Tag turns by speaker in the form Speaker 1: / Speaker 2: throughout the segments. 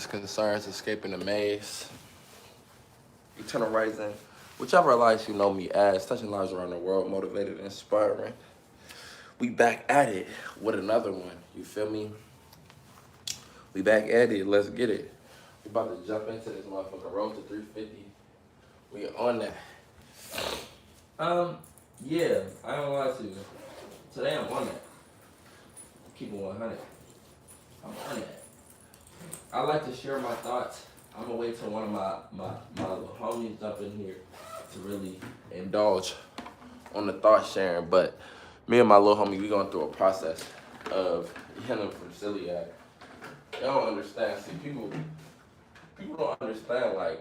Speaker 1: concerns, escaping the maze, eternal rising, whichever lives you know me as, touching lives around the world, motivated and inspiring. We back at it with another one. You feel me? We back at it. Let's get it. We about to jump into this motherfucker. Road to 350. We on that. Yeah, I don't lie to you. Today I'm on that. Keep it 100. I'm on that. I like to share my thoughts. I'm gonna wait till one of my little homies up in here to really indulge on the thought sharing. But me and my little homie, we going through a process of healing from celiac. They don't understand. See, people don't understand, like,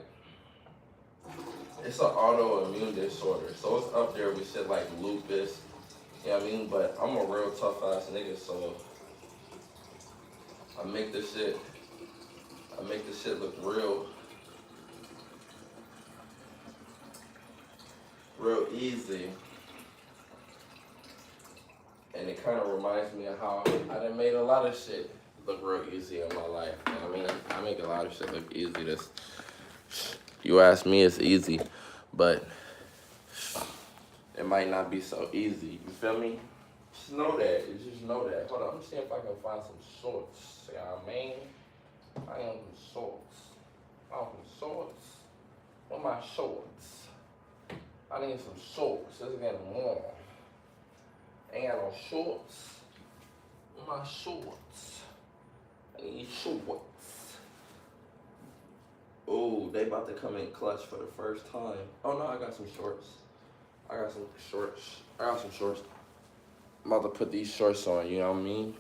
Speaker 1: it's an autoimmune disorder. So it's up there with shit like lupus. You know what I mean? But I'm a real tough ass nigga, so I make this shit look real easy. And it kind of reminds me of how I done made a lot of shit look real easy in my life. You know what I mean? I make a lot of shit look easy. You ask me, it's easy, but it might not be so easy. You feel me? Just know that. You just know that. Hold on, I'm seeing if I can find some shorts. You know what I mean? I am some shorts. I want some shorts. What my shorts? I need some shorts. It's getting warm. Ain't got no shorts. What my shorts? I need shorts. Oh, they about to come in clutch for the first time. Oh no, I got some shorts. I got some shorts. I'm about to put these shorts on, you know what I mean?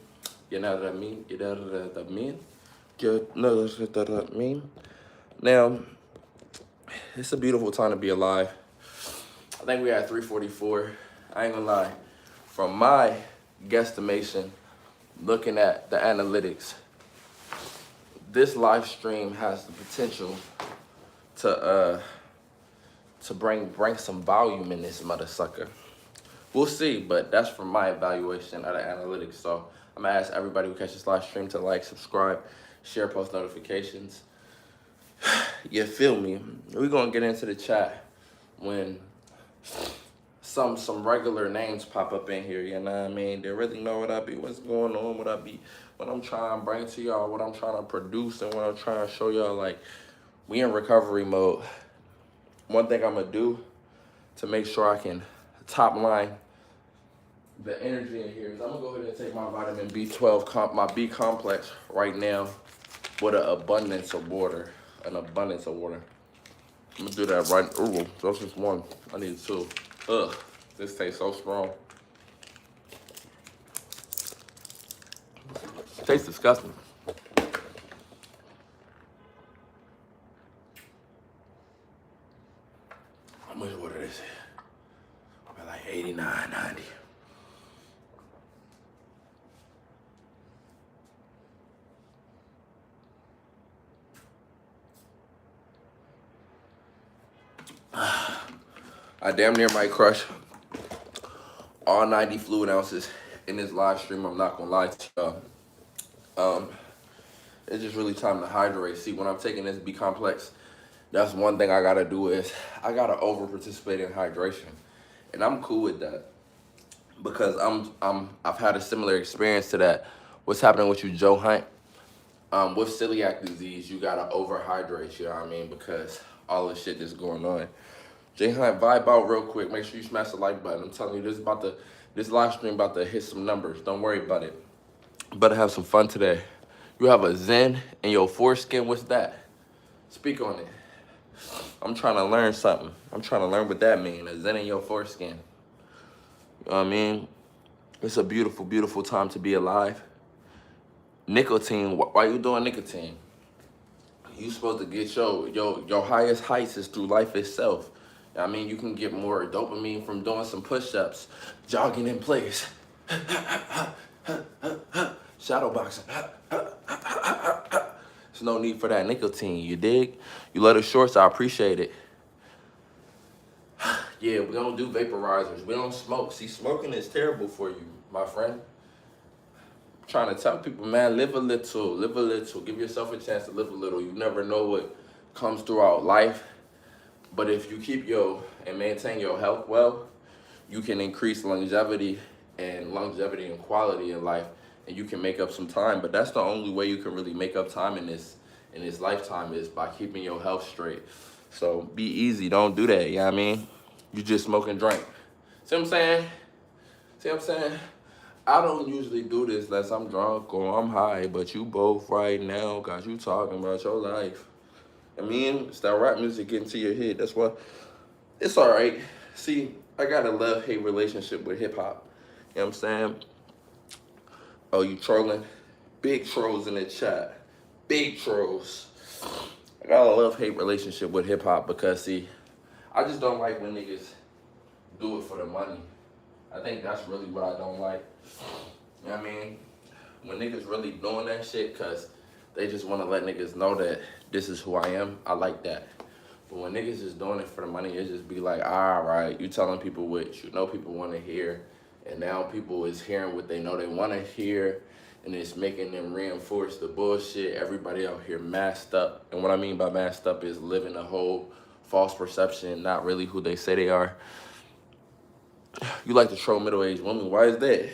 Speaker 1: You know what I mean? You know what I mean? You know what I mean? Now, it's a beautiful time to be alive. I think we at 344. I ain't gonna lie. From my guesstimation, looking at the analytics, this live stream has the potential to bring some volume in this mother sucker. We'll see, but that's from my evaluation of the analytics. So I'm gonna ask everybody who catches this live stream to like, subscribe, share, post notifications. You feel me? We're gonna get into the chat when some regular names pop up in here, you know what I mean? They really know what's going on, what I'm trying to bring to y'all, what I'm trying to produce, and what I'm trying to show y'all. Like, we in recovery mode. One thing I'm gonna do to make sure I can top line the energy in here is I'm gonna go ahead and take my vitamin B12, my B complex right now with an abundance of water. I'm gonna do that right. Ooh, that's just one. I need two. Ugh, this tastes so strong. It tastes disgusting. How much water is it? About like 89, 90. I damn near might crush all 90 fluid ounces in this live stream. I'm not gonna lie to y'all. It's just really time to hydrate. See, when I'm taking this B complex, that's one thing I gotta do is I gotta over participate in hydration, and I'm cool with that because I've had a similar experience to that. What's happening with you, Joe Hunt? With celiac disease, you gotta overhydrate. You know what I mean? Because all this shit that's going on. Jay Hunt, vibe out real quick. Make sure you smash the like button. I'm telling you, this live stream about to hit some numbers. Don't worry about it. Better have some fun today. You have a zen in your foreskin. What's that? Speak on it. I'm trying to learn something. I'm trying to learn what that means. A zen in your foreskin. You know what I mean? It's a beautiful, beautiful time to be alive. Nicotine. Why you doing nicotine? You supposed to get your highest heights is through life itself. I mean, you can get more dopamine from doing some push-ups, jogging in place, shadow boxing. There's no need for that nicotine, you dig? You love the shorts, I appreciate it. Yeah, we don't do vaporizers. We don't smoke. See, smoking is terrible for you, my friend. trying to tell people, man, live a little, live a little. Give yourself a chance to live a little. You never know what comes throughout life. But if you keep your and maintain your health well, you can increase longevity and quality in life, and you can make up some time. But that's the only way you can really make up time in this lifetime is by keeping your health straight. So be easy, don't do that, you know what I mean? You just smoke and drink. See what I'm saying? See what I'm saying? I don't usually do this unless I'm drunk or I'm high, but you both right now got you talking about your life. I mean, it's that rap music getting to your head. That's why it's all right. See, I got a love-hate relationship with hip-hop. You know what I'm saying? Oh, you trolling? Big trolls in the chat. Big trolls. I got a love-hate relationship with hip-hop because, see, I just don't like when niggas do it for the money. I think that's really what I don't like. You know what I mean? When niggas really doing that shit because they just want to let niggas know that this is who I am, I like that. But when niggas just doing it for the money, it just be like, all right, you telling people what you know people want to hear, and now people is hearing what they know they want to hear, and it's making them reinforce the bullshit. Everybody out here masked up, and what I mean by masked up is living a whole false perception, not really who they say they are. You like to troll middle-aged women. Why is that?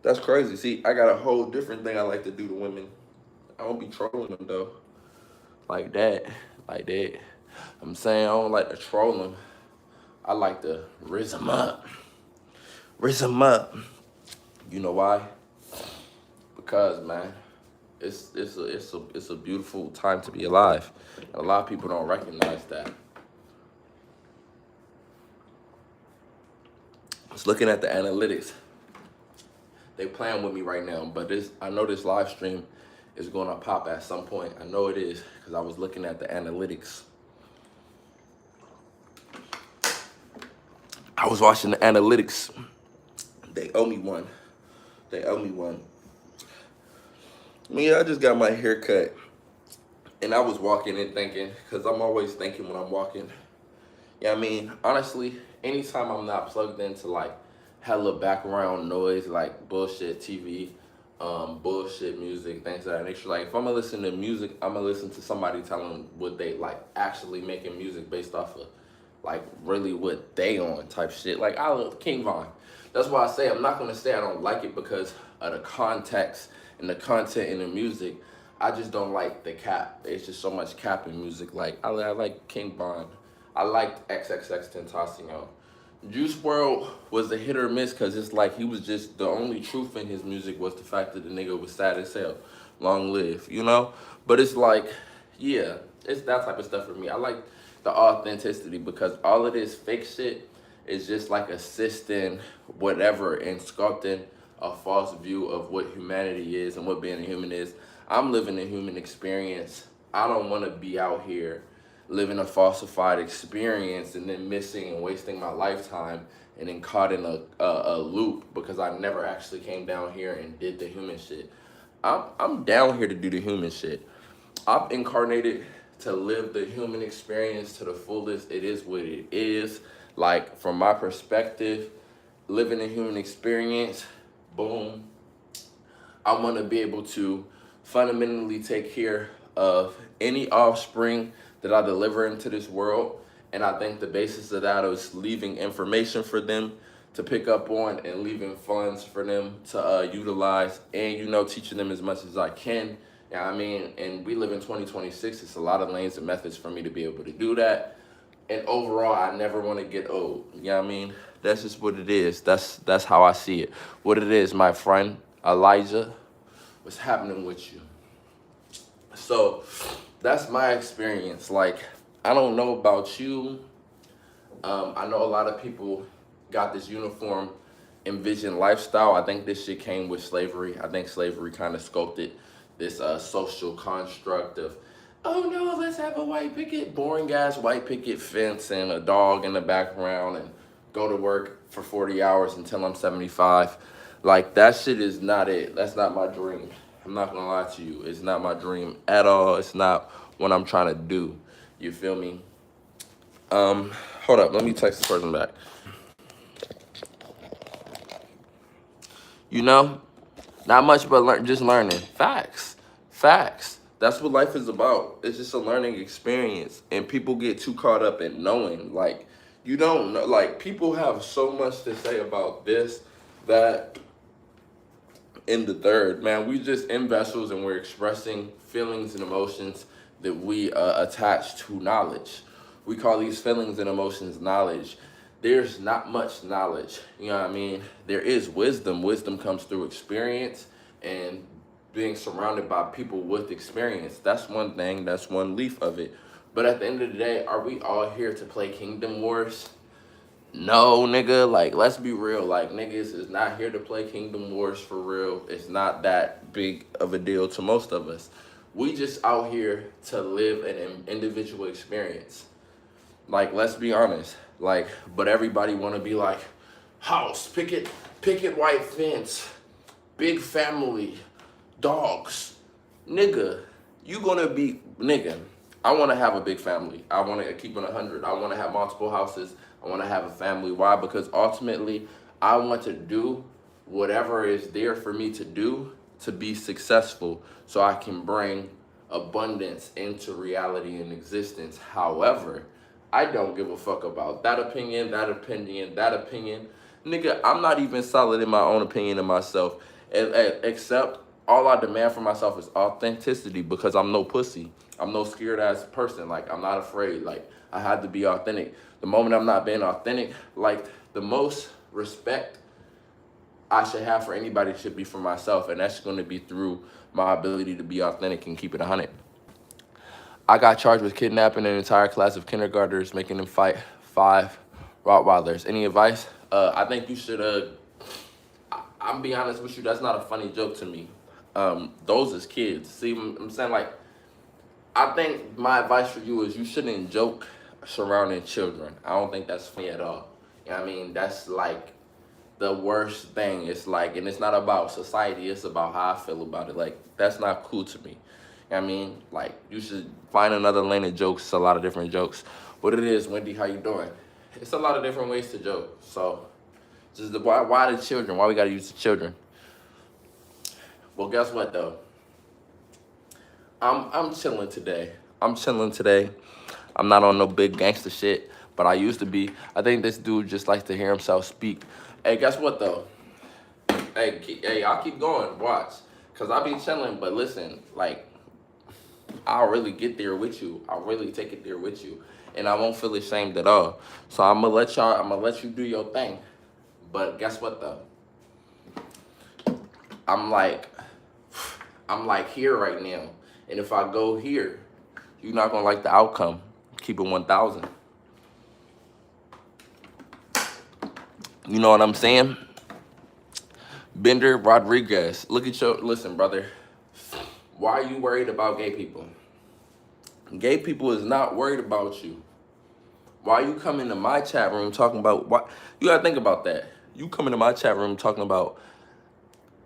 Speaker 1: That's crazy. See, I got a whole different thing I like to do to women. I don't be trolling them, though. Like that. Like that. I'm saying I don't like to troll them. I like to rizz them up. Rizz them up. You know why? Because, man, it's a beautiful time to be alive. And a lot of people don't recognize that. I was looking at the analytics. They playing with me right now, but I know this live stream is going to pop at some point. I know it is because I was looking at the analytics. I was watching the analytics. They owe me one. They owe me one. I just got my hair cut, and I was walking and thinking, because I'm always thinking when I'm walking. You know what I mean? Honestly, anytime I'm not plugged into like hella background noise, like bullshit TV, bullshit music, things of that nature. Like if I'm gonna listen to music, I'm gonna listen to somebody telling what they like, actually making music based off of like really what they on type shit. Like I love King Von. That's why I say I'm not gonna say I don't like it because of the context and the content in the music. I just don't like the cap. It's just so much cap in music. Like I like King Von. I liked XXX Tentacion. Juice WRLD was a hit or miss because it's like he was just, the only truth in his music was the fact that the nigga was sad as hell. Long live, you know? But it's like, yeah, it's that type of stuff for me. I like the authenticity because all of this fake shit is just like assisting whatever and sculpting a false view of what humanity is and what being a human is. I'm living a human experience. I don't want to be out here living a falsified experience and then missing and wasting my lifetime and then caught in a loop because I never actually came down here and did the human shit. I'm down here to do the human shit. I'm incarnated to live the human experience to the fullest. It is what it is. Like from my perspective, living a human experience, boom. I want to be able to fundamentally take care of any offspring that I deliver into this world. And I think the basis of that is leaving information for them to pick up on and leaving funds for them to utilize and, you know, teaching them as much as I can. You know what I mean? And we live in 2026. It's a lot of lanes and methods for me to be able to do that. And overall, I never want to get old. You know what I mean? That's just what it is. That's how I see it. What it is, my friend, Elijah, what's happening with you? So that's my experience. Like, I don't know about you. I know a lot of people got this uniform envisioned lifestyle. I think this shit came with slavery. I think slavery kind of sculpted this social construct of, oh no, let's have a white picket, boring ass white picket fence and a dog in the background and go to work for 40 hours until I'm 75. Like, that shit is not it. That's not my dream. I'm not gonna lie to you. It's not my dream at all. It's not what I'm trying to do. You feel me? Hold up. Let me text this person back. You know? Not much but just learning. Facts. Facts. That's what life is about. It's just a learning experience. And people get too caught up in knowing. Like, you don't know. Like, people have so much to say about this, that, and the third. Man, we just in vessels and we're expressing feelings and emotions that we attach to knowledge. We call these feelings and emotions knowledge. There's not much knowledge, you know what I mean? There is wisdom. Wisdom comes through experience and being surrounded by people with experience. That's one thing, that's one leaf of it. But at the end of the day, are we all here to play Kingdom Wars? No, nigga, like, let's be real. Like, niggas is not here to play Kingdom Wars for real. It's not that big of a deal to most of us. We just out here to live an individual experience. Like, let's be honest. Like, but everybody want to be like, house, picket white fence, big family, dogs. Nigga, you gonna be, nigga, I want to have a big family. I want to keep it 100. I want to have multiple houses. I want to have a family. Why? Because ultimately, I want to do whatever is there for me to do to be successful so I can bring abundance into reality and existence. However, I don't give a fuck about that opinion, that opinion, that opinion. Nigga, I'm not even solid in my own opinion of myself. Except all I demand for myself is authenticity, because I'm no pussy. I'm no scared ass person. Like, I'm not afraid. Like, I had to be authentic. The moment I'm not being authentic, like, the most respect I should have for anybody should be for myself. And that's going to be through my ability to be authentic and keep it 100. I got charged with kidnapping an entire class of kindergartners, making them fight 5 Rottweilers. Any advice? I think you should, I'm be honest with you, that's not a funny joke to me. Those is kids. See, I'm saying, like, I think my advice for you is you shouldn't joke surrounding children. I don't think that's funny at all. You know what I mean? That's like the worst thing. It's like, and it's not about society, it's about how I feel about it. Like, that's not cool to me. You know what I mean? Like, you should find another lane of jokes. It's a lot of different jokes. What it is, Wendy, how you doing? It's a lot of different ways to joke. So, just why the children? Why we gotta use the children? Well, guess what though? I'm chilling today. I'm not on no big gangster shit, but I used to be. I think this dude just likes to hear himself speak. Hey, guess what though? Hey, I'll keep going. Watch, cause I be chilling. But listen, like, I'll really get there with you. I'll really take it there with you, and I won't feel ashamed at all. So I'm gonna let you do your thing. But guess what though? I'm like here right now. And if I go here, you're not gonna like the outcome. Keep it 1,000. You know what I'm saying? Bender Rodriguez, listen, brother. Why are you worried about gay people? Gay people is not worried about you. Why you come into my chat room talking about, what? You gotta think about that. You come into my chat room talking about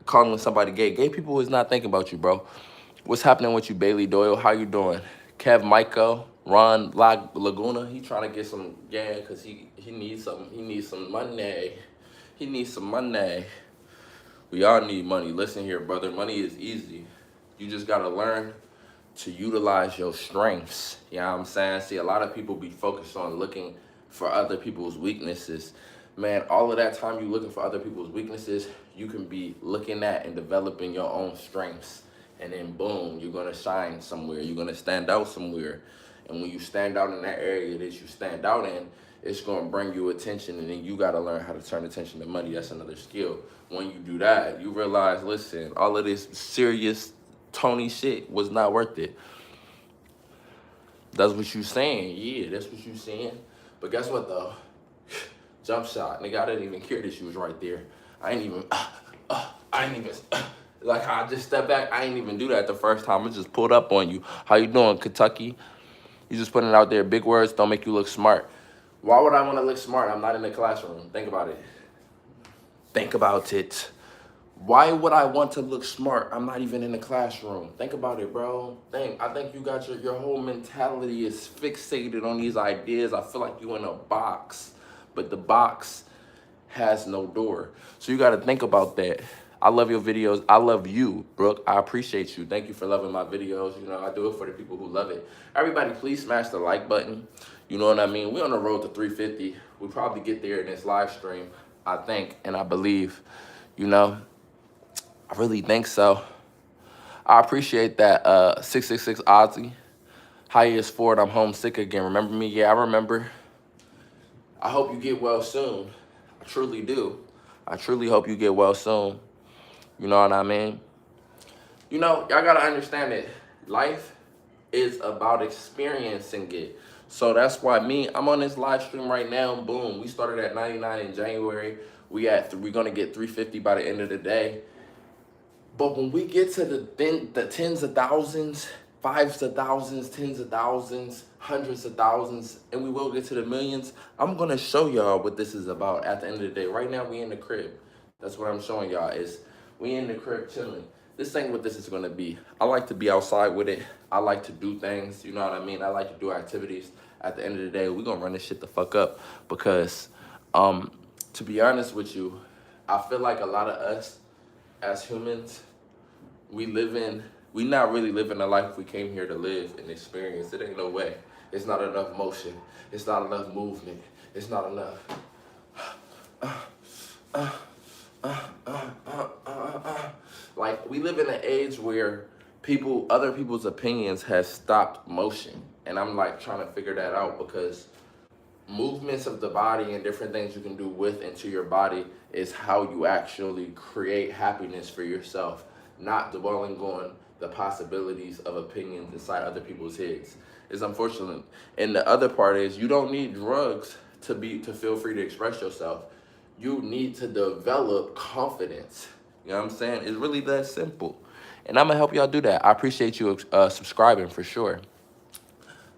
Speaker 1: calling somebody gay. Gay people is not thinking about you, bro. What's happening with you, Bailey Doyle? How you doing? Kev Michael, Ron Laguna, he trying to get some, yeah, cause he needs some money. He needs some money. We all need money. Listen here, brother, money is easy. You just gotta learn to utilize your strengths. You know what I'm saying? See, a lot of people be focused on looking for other people's weaknesses. Man, all of that time you looking for other people's weaknesses, you can be looking at and developing your own strengths. And then boom, you're gonna shine somewhere. You're gonna stand out somewhere. And when you stand out in that area that you stand out in, it's gonna bring you attention, and then you gotta learn how to turn attention to money. That's another skill. When you do that, you realize, listen, all of this serious Tony shit was not worth it. That's what you saying. Yeah, that's what you saying. But guess what though? Jump shot. Nigga, I didn't even care that you was right there. I ain't even, like how I just stepped back. I ain't even do that the first time. I just pulled up on you. How you doing, Kentucky? You just putting it out there. Big words don't make you look smart. Why would I want to look smart? I'm not in the classroom. Think about it. Think about it. Why would I want to look smart? I'm not even in the classroom. Think about it, bro. I think you got your whole mentality is fixated on these ideas. I feel like you in a box, but the box has no door. So you got to think about that. I love your videos. I love you, Brooke. I appreciate you. Thank you for loving my videos. You know, I do it for the people who love it. Everybody, please smash the like button. You know what I mean? We're on the road to 350. We probably get there in this live stream, I think, and I believe. You know, I really think so. I appreciate that 666 Ozzy. Hi, it's Ford. I'm homesick again. Remember me? Yeah, I remember. I hope you get well soon. I truly do. I truly hope you get well soon. You know what I mean? You know, y'all gotta understand that life is about experiencing it. So that's why I'm on this live stream right now. Boom. We started at 99 in January. We're gonna get 350 by the end of the day. But when we get to the tens of thousands, fives of thousands, tens of thousands, hundreds of thousands, and we will get to the millions, I'm gonna show y'all what this is about at the end of the day. Right now, we in the crib. That's what I'm showing y'all is we in the crib chilling. This ain't what this is gonna be. I like to be outside with it. I like to do things, you know what I mean? I like to do activities. At the end of the day, we gonna run this shit the fuck up because, to be honest with you, I feel like a lot of us as humans, we not really living the life we came here to live and experience. It ain't no way. It's not enough motion. It's not enough movement. It's not enough. Like, we live in an age where other people's opinions has stopped motion. And I'm like trying to figure that out because movements of the body and different things you can do with and to your body is how you actually create happiness for yourself, not dwelling on the possibilities of opinions inside other people's heads. It's unfortunate. And the other part is you don't need drugs to feel free to express yourself. You need to develop confidence. You know what I'm saying? It's really that simple. And I'm gonna help y'all do that. I appreciate you subscribing for sure.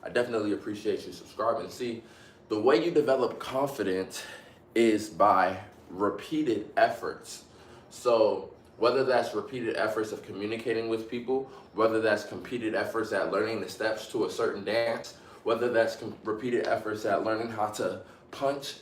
Speaker 1: I definitely appreciate you subscribing. See, the way you develop confidence is by repeated efforts. So whether that's repeated efforts of communicating with people, whether that's repeated efforts at learning the steps to a certain dance, whether that's repeated efforts at learning how to punch,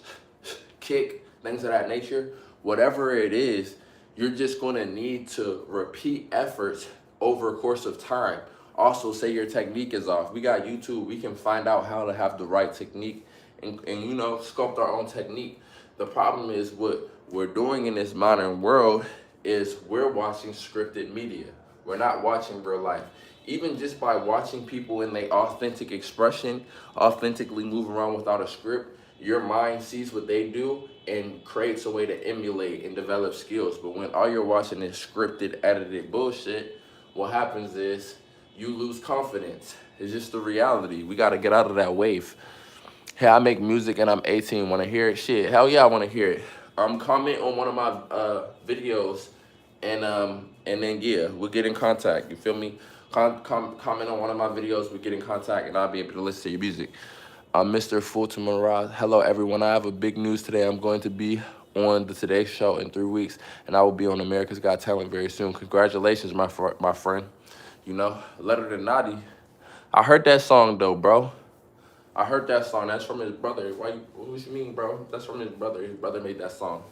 Speaker 1: kick, things of that nature, whatever it is, you're just gonna need to repeat efforts over a course of time. Also, say your technique is off. We got YouTube. We can find out how to have the right technique and you know, sculpt our own technique. The problem is what we're doing in this modern world is we're watching scripted media. We're not watching real life. Even just by watching people in their authentic expression, authentically move around without a script, your mind sees what they do and creates a way to emulate and develop skills. But when all you're watching is scripted, edited bullshit, what happens is you lose confidence. It's just the reality. We got to get out of that wave. Hey, I make music and I'm 18. Want to hear it? Shit, hell yeah, I want to hear it. Comment on one of my videos, and then yeah, we'll get in contact. You feel me? Comment on one of my videos. We get in contact, and I'll be able to listen to your music. Mr. Fulton Murad. Hello, everyone. I have a big news today. I'm going to be on the Today Show in 3 weeks, and I will be on America's Got Talent very soon. Congratulations, my friend. You know, Letter to Naughty. I heard that song though, bro. I heard that song. That's from his brother. What you mean, bro? That's from his brother. His brother made that song.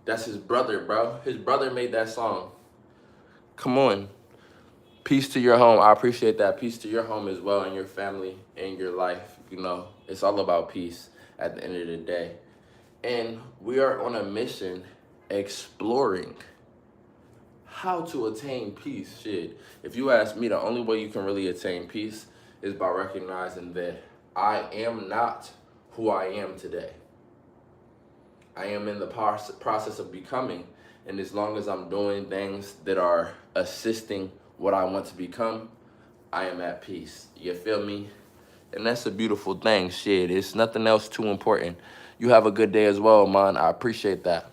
Speaker 1: That's his brother, bro. His brother made that song. Come on. Peace to your home. I appreciate that. Peace to your home as well, and your family, and your life. You know, it's all about peace at the end of the day. And we are on a mission exploring how to attain peace. Shit, if you ask me, the only way you can really attain peace is by recognizing that I am not who I am today. I am in the process of becoming, and as long as I'm doing things that are assisting what I want to become, I am at peace. You feel me? And that's a beautiful thing. Shit, it's nothing else too important. You have a good day as well, man. I appreciate that.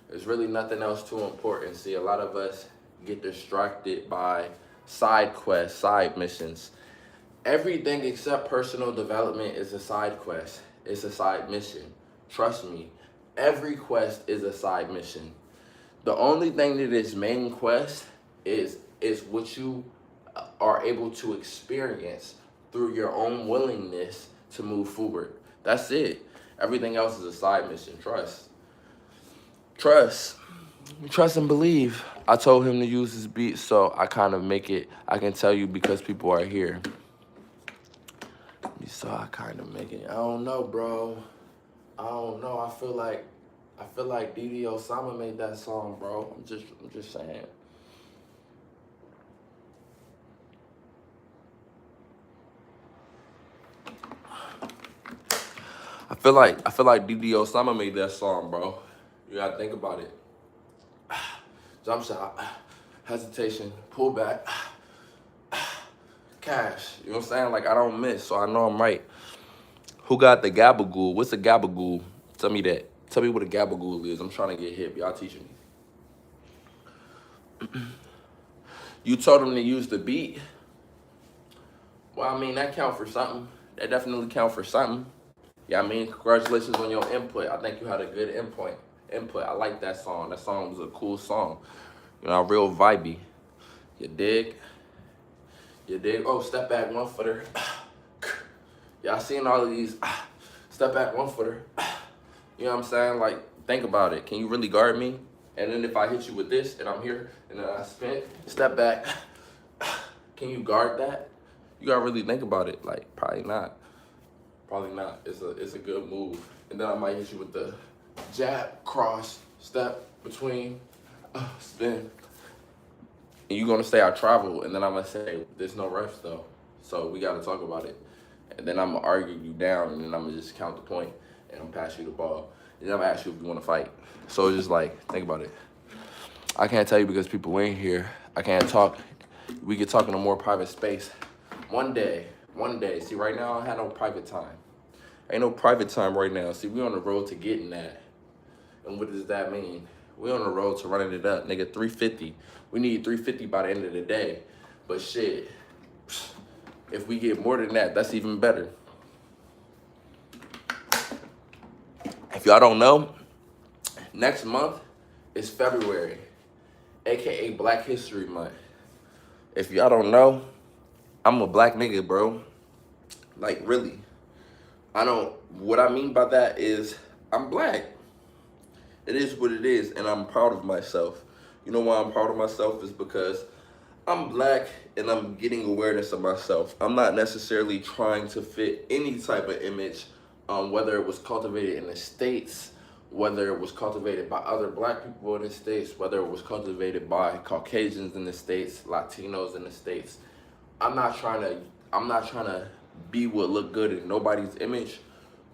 Speaker 1: There's really nothing else too important. See, a lot of us get distracted by side quests, side missions. Everything except personal development is a side quest. It's a side mission. Trust me, every quest is a side mission. The only thing that is main quest is what you are able to experience through your own willingness to move forward. That's it. Everything else is a side mission. Trust. Trust. Trust and believe. I told him to use his beat, so I kind of make it. I can tell you because people are here. So I kind of make it. I don't know, bro. I don't know. I feel like Didi Osama made that song, bro. I'm just saying. I feel like Didi Osama made that song, bro. You gotta think about it. Jump shot, hesitation, pull back, cash. You know what I'm saying? Like I don't miss, so I know I'm right. Who got the gabagool? What's a gabagool? Tell me that. Tell me what a gabagool is. I'm trying to get hip. Y'all teaching me. You told him to use the beat. Well, I mean, that count for something. That definitely count for something. Yeah, I mean, congratulations on your input. I think you had a good input. I like that song. That song was a cool song. You know, real vibey. You dig? You dig? Oh, step back, one footer. Y'all seen all of these step back, one footer. You know what I'm saying? Like, think about it. Can you really guard me? And then if I hit you with this and I'm here and then I spin, step back, can you guard that? You gotta really think about it. Like, probably not. Probably not. It's a good move. And then I might hit you with the jab, cross, step, between, spin. And you're gonna say I travel, and then I'm gonna say there's no refs though. So we gotta talk about it. And then I'm gonna argue you down, and then I'm gonna just count the point, and I'm gonna pass you the ball. And then I'm gonna ask you if you wanna fight. So it's just like, think about it. I can't tell you because people ain't here. I can't talk. We could talk in a more private space. One day. See, right now I have no private time. Ain't no private time right now. See, we on the road to getting that. And what does that mean? We on the road to running it up. Nigga, 350. We need 350 by the end of the day. But shit, if we get more than that, that's even better. If y'all don't know, next month is February, AKA Black History Month. If y'all don't know, I'm a black nigga, bro. Like, really. What I mean by that is I'm black. It is what it is, and I'm proud of myself. You know why I'm proud of myself is because I'm black and I'm getting awareness of myself. I'm not necessarily trying to fit any type of image, whether it was cultivated in the States, whether it was cultivated by other black people in the States, whether it was cultivated by Caucasians in the States, Latinos in the States. I'm not trying to be what look good in nobody's image,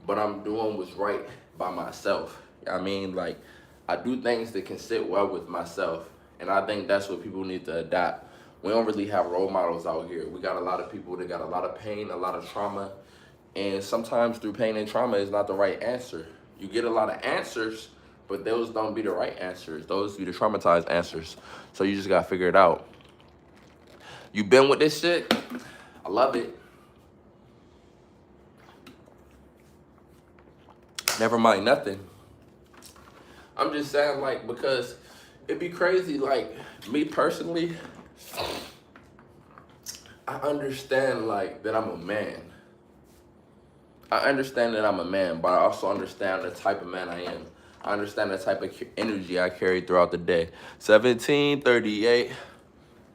Speaker 1: but I'm doing what's right by myself. I mean, like, I do things that can sit well with myself, and I think that's what people need to adapt. We don't really have role models out here. We got a lot of people that got a lot of pain, a lot of trauma, and sometimes through pain and trauma is not the right answer. You get a lot of answers, but those don't be the right answers. Those be the traumatized answers. So you just gotta figure it out. You been with this shit? I love it. Never mind nothing. I'm just saying, like, because it'd be crazy, like, me personally, I understand, like, that I'm a man. I understand that I'm a man, but I also understand the type of man I am. I understand the type of energy I carry throughout the day. 1738,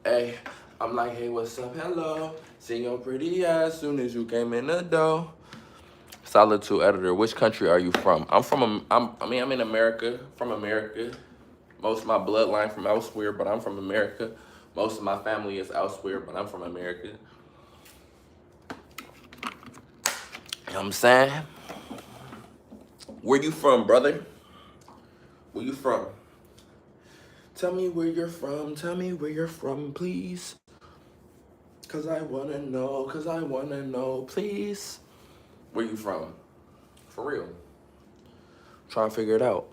Speaker 1: hey, I'm like, hey, what's up, hello. Seen your pretty ass soon as you came in the door. Solitude editor, which country are you from? I'm in America, from America. Most of my bloodline from elsewhere, but I'm from America. Most of my family is elsewhere, but I'm from America. You know what I'm saying? Where you from, brother? Where you from? Tell me where you're from, please. Cause I wanna know, please. Where you from? For real. Trying to figure it out.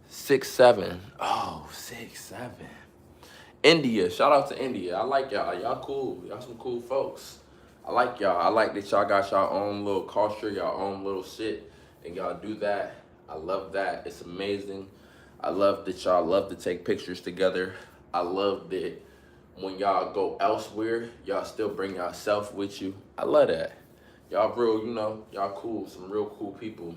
Speaker 1: 6'7". Oh, 6'7". India. Shout out to India. I like y'all. Y'all cool. Y'all some cool folks. I like y'all. I like that y'all got y'all own little culture, y'all own little shit, and y'all do that. I love that. It's amazing. I love that y'all love to take pictures together. I love that when y'all go elsewhere, y'all still bring yourself with you. I love that. Y'all real, you know, y'all cool, some real cool people.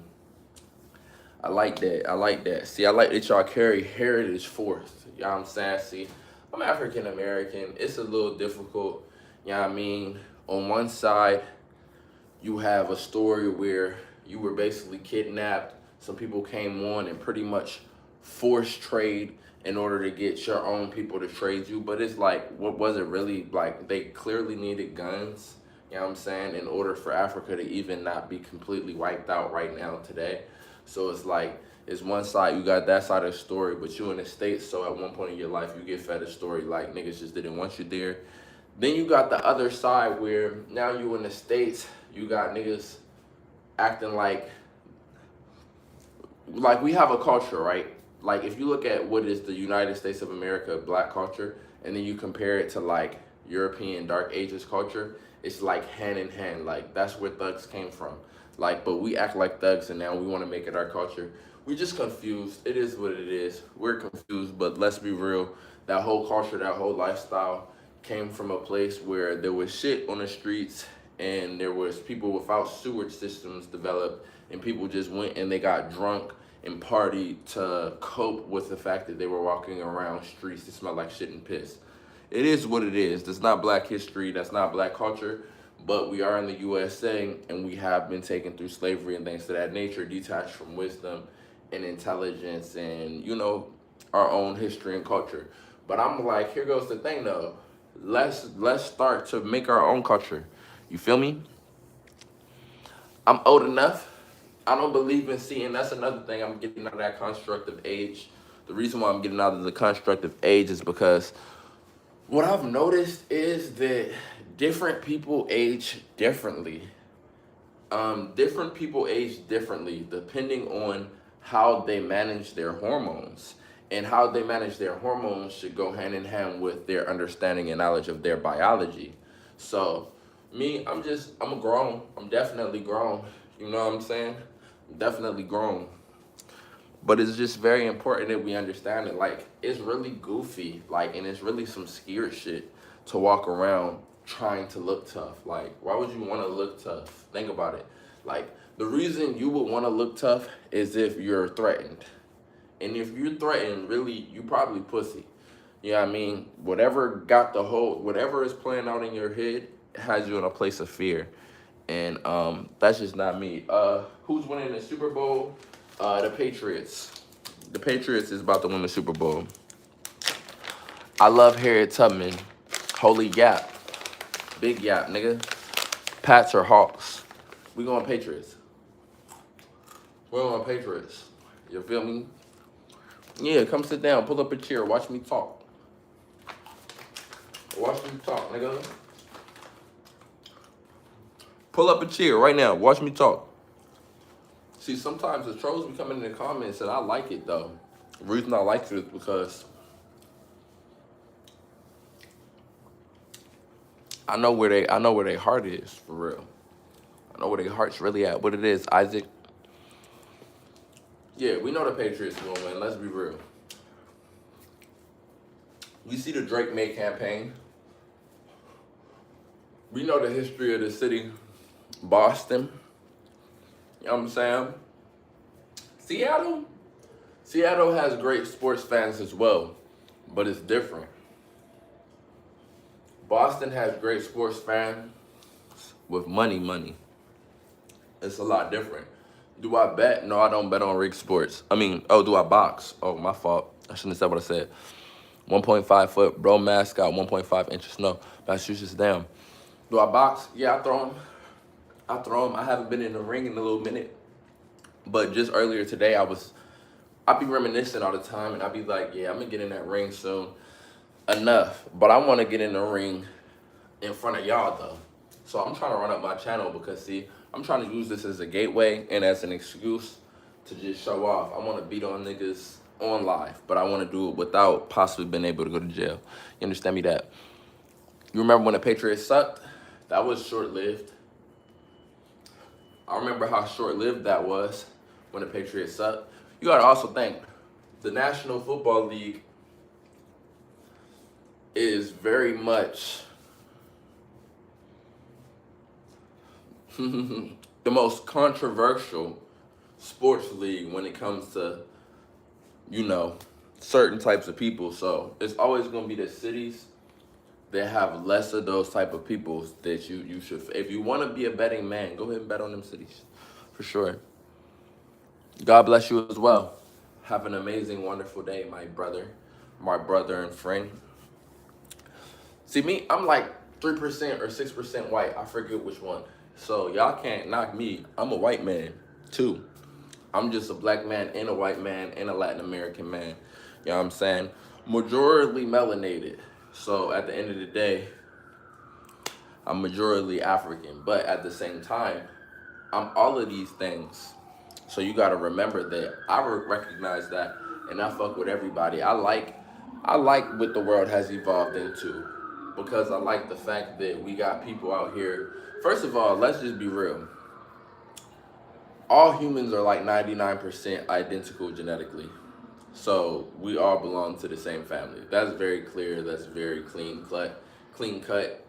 Speaker 1: I like that. I like that. See, I like that y'all carry heritage forth. You know what I'm saying? See, I'm African American. It's a little difficult. You know what I mean? On one side, you have a story where you were basically kidnapped. Some people came on and pretty much forced trade in order to get your own people to trade you. But it's like, what was it really like? They clearly needed guns, you know what I'm saying, in order for Africa to even not be completely wiped out right now today. So it's like, it's one side, you got that side of the story, but you in the States, so at one point in your life, you get fed a story like niggas just didn't want you there. Then you got the other side where now you in the States, you got niggas acting like we have a culture, right? Like if you look at what is the United States of America black culture, and then you compare it to like European Dark Ages culture, it's like hand in hand. Like that's where thugs came from. Like, but we act like thugs, and now we want to make it our culture. We're just confused. It is what it is. We're confused, but let's be real. That whole culture, that whole lifestyle came from a place where there was shit on the streets and there was people without sewage systems developed, and people just went and they got drunk and partied to cope with the fact that they were walking around streets that smell like shit and piss. It is what it is. That's not black history. That's not black culture. But we are in the USA, and we have been taken through slavery and things to that nature, detached from wisdom and intelligence and, you know, our own history and culture. But I'm like, here goes the thing though. Let's start to make our own culture. You feel me? I'm old enough. I don't believe in seeing. That's another thing. I'm getting out of that constructive age. The reason why I'm getting out of the constructive age is because what I've noticed is that different people age differently. Different people age differently depending on how they manage their hormones. And how they manage their hormones should go hand in hand with their understanding and knowledge of their biology. So, me, I'm grown. I'm definitely grown. You know what I'm saying? I'm definitely grown. But it's just very important that we understand it. Like, it's really goofy, like, and it's really some scared shit to walk around trying to look tough. Like, why would you want to look tough? Think about it. Like, the reason you would want to look tough is if you're threatened. And if you're threatened, really, you probably pussy. You know what I mean? Whatever is playing out in your head has you in a place of fear. And that's just not me. Who's winning the Super Bowl? The Patriots. The Patriots is about to win the Super Bowl. I love Harriet Tubman. Holy yap. Big yap, nigga. Pats or Hawks? We going Patriots. We're going Patriots. You feel me? Yeah, come sit down. Pull up a chair. Watch me talk. Watch me talk, nigga. Pull up a chair right now. Watch me talk. See, sometimes the trolls be coming in the comments, and I like it though. The reason I like it is because I know where their heart is for real. I know where their heart's really at. What it is, Isaac. Yeah, we know the Patriots are gonna win. Let's be real. We see the Drake May campaign. We know the history of the city, Boston. You know what I'm saying? Seattle has great sports fans as well, but it's different. Boston has great sports fans with money. It's a lot different. Do I bet? No, I don't bet on rigged sports. Do I box? Oh, my fault. I shouldn't have said what I said. 1.5 foot, bro mascot, 1.5 inches snow. Massachusetts, damn. Do I box? Yeah, I throw them. I haven't been in the ring in a little minute. But just earlier today, I be reminiscing all the time, and I be like, yeah, I'm gonna get in that ring soon. Enough. But I want to get in the ring in front of y'all, though. So I'm trying to run up my channel because, see, I'm trying to use this as a gateway and as an excuse to just show off. I want to beat on niggas on live, but I want to do it without possibly being able to go to jail. You understand me that? You remember when the Patriots sucked? That was short-lived. I remember how short-lived that was when the Patriots sucked. You got to also think, the National Football League is very much the most controversial sports league when it comes to, you know, certain types of people. So it's always gonna be the cities that have less of those type of people that you should. If you want to be a betting man, go ahead and bet on them cities, for sure. God bless you as well. Have an amazing, wonderful day, my brother and friend. See me, I'm like 3% or 6% white. I forget which one. So y'all can't knock me. I'm a white man too. I'm just a black man and a white man and a Latin American man. You know what I'm saying? Majority melanated. So at the end of the day, I'm majority African. But at the same time, I'm all of these things. So you gotta remember that I recognize that, and I fuck with everybody. I like what the world has evolved into, because I like the fact that we got people out here. First of all, let's just be real. All humans are like 99% identical genetically. So we all belong to the same family. That's very clear. That's very clean cut. Clean cut.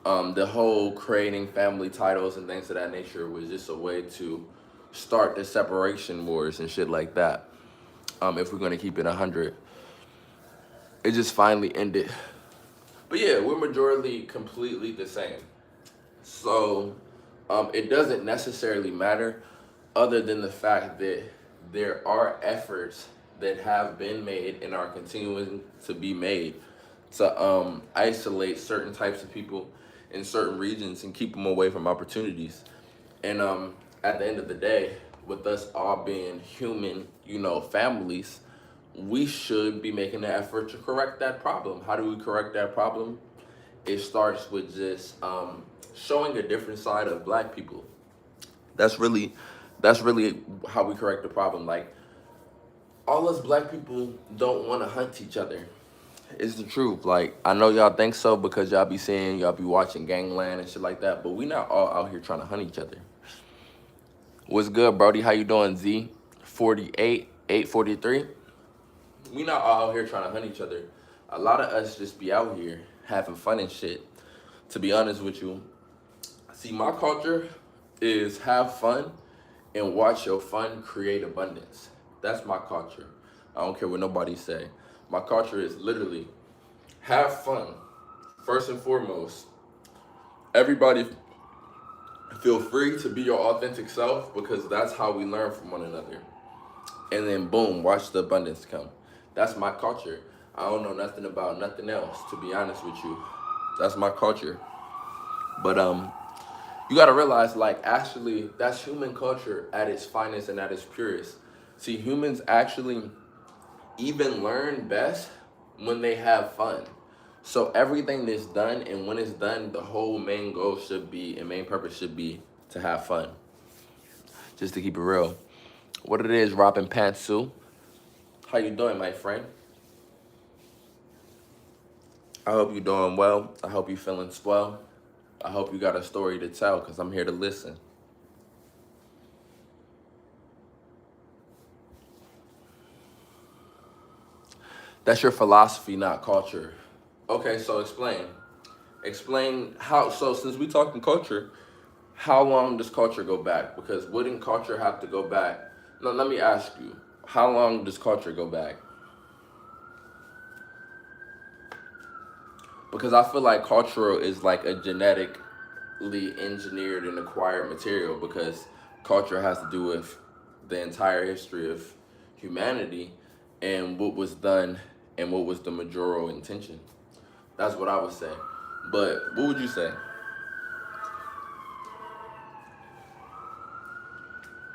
Speaker 1: The whole creating family titles and things of that nature was just a way to start the separation wars and shit like that. If we're gonna keep it 100, it just finally ended. But yeah, we're majority completely the same. So it doesn't necessarily matter, other than the fact that there are efforts that have been made and are continuing to be made to isolate certain types of people in certain regions and keep them away from opportunities. And at the end of the day, with us all being human, families, we should be making an effort to correct that problem. How do we correct that problem? It starts with just showing a different side of black people. That's really, that's really how we correct the problem. Like, all us black people don't want to hunt each other. It's the truth. Like, I know y'all think so because y'all be watching Gangland and shit like that, but we not all out here trying to hunt each other. What's good, Brody? How you doing, Z? 48, 843. We not all out here trying to hunt each other. A lot of us just be out here having fun and shit. To be honest with you, see, my culture is have fun and watch your fun create abundance. That's my culture. I don't care what nobody say. My culture is literally have fun. First and foremost, everybody feel free to be your authentic self, because that's how we learn from one another. And then boom, watch the abundance come. That's my culture. I don't know nothing about nothing else, to be honest with you. That's my culture. But you gotta realize, like, actually, that's human culture at its finest and at its purest. See, humans actually even learn best when they have fun. So everything that's done, and when it's done, the whole main goal should be, and main purpose should be, to have fun. Just to keep it real. What it is, Robin Pantsu. How you doing, my friend? I hope you're doing well. I hope you're feeling swell. I hope you got a story to tell, because I'm here to listen. That's your philosophy, not culture. Okay, so explain. Explain how, so since we talking culture, how long does culture go back? Because wouldn't culture have to go back? No, let me ask you, how long does culture go back? Because I feel like cultural is like a genetically engineered and acquired material, because culture has to do with the entire history of humanity and what was done and what was the majorial intention. That's what I would say. But what would you say?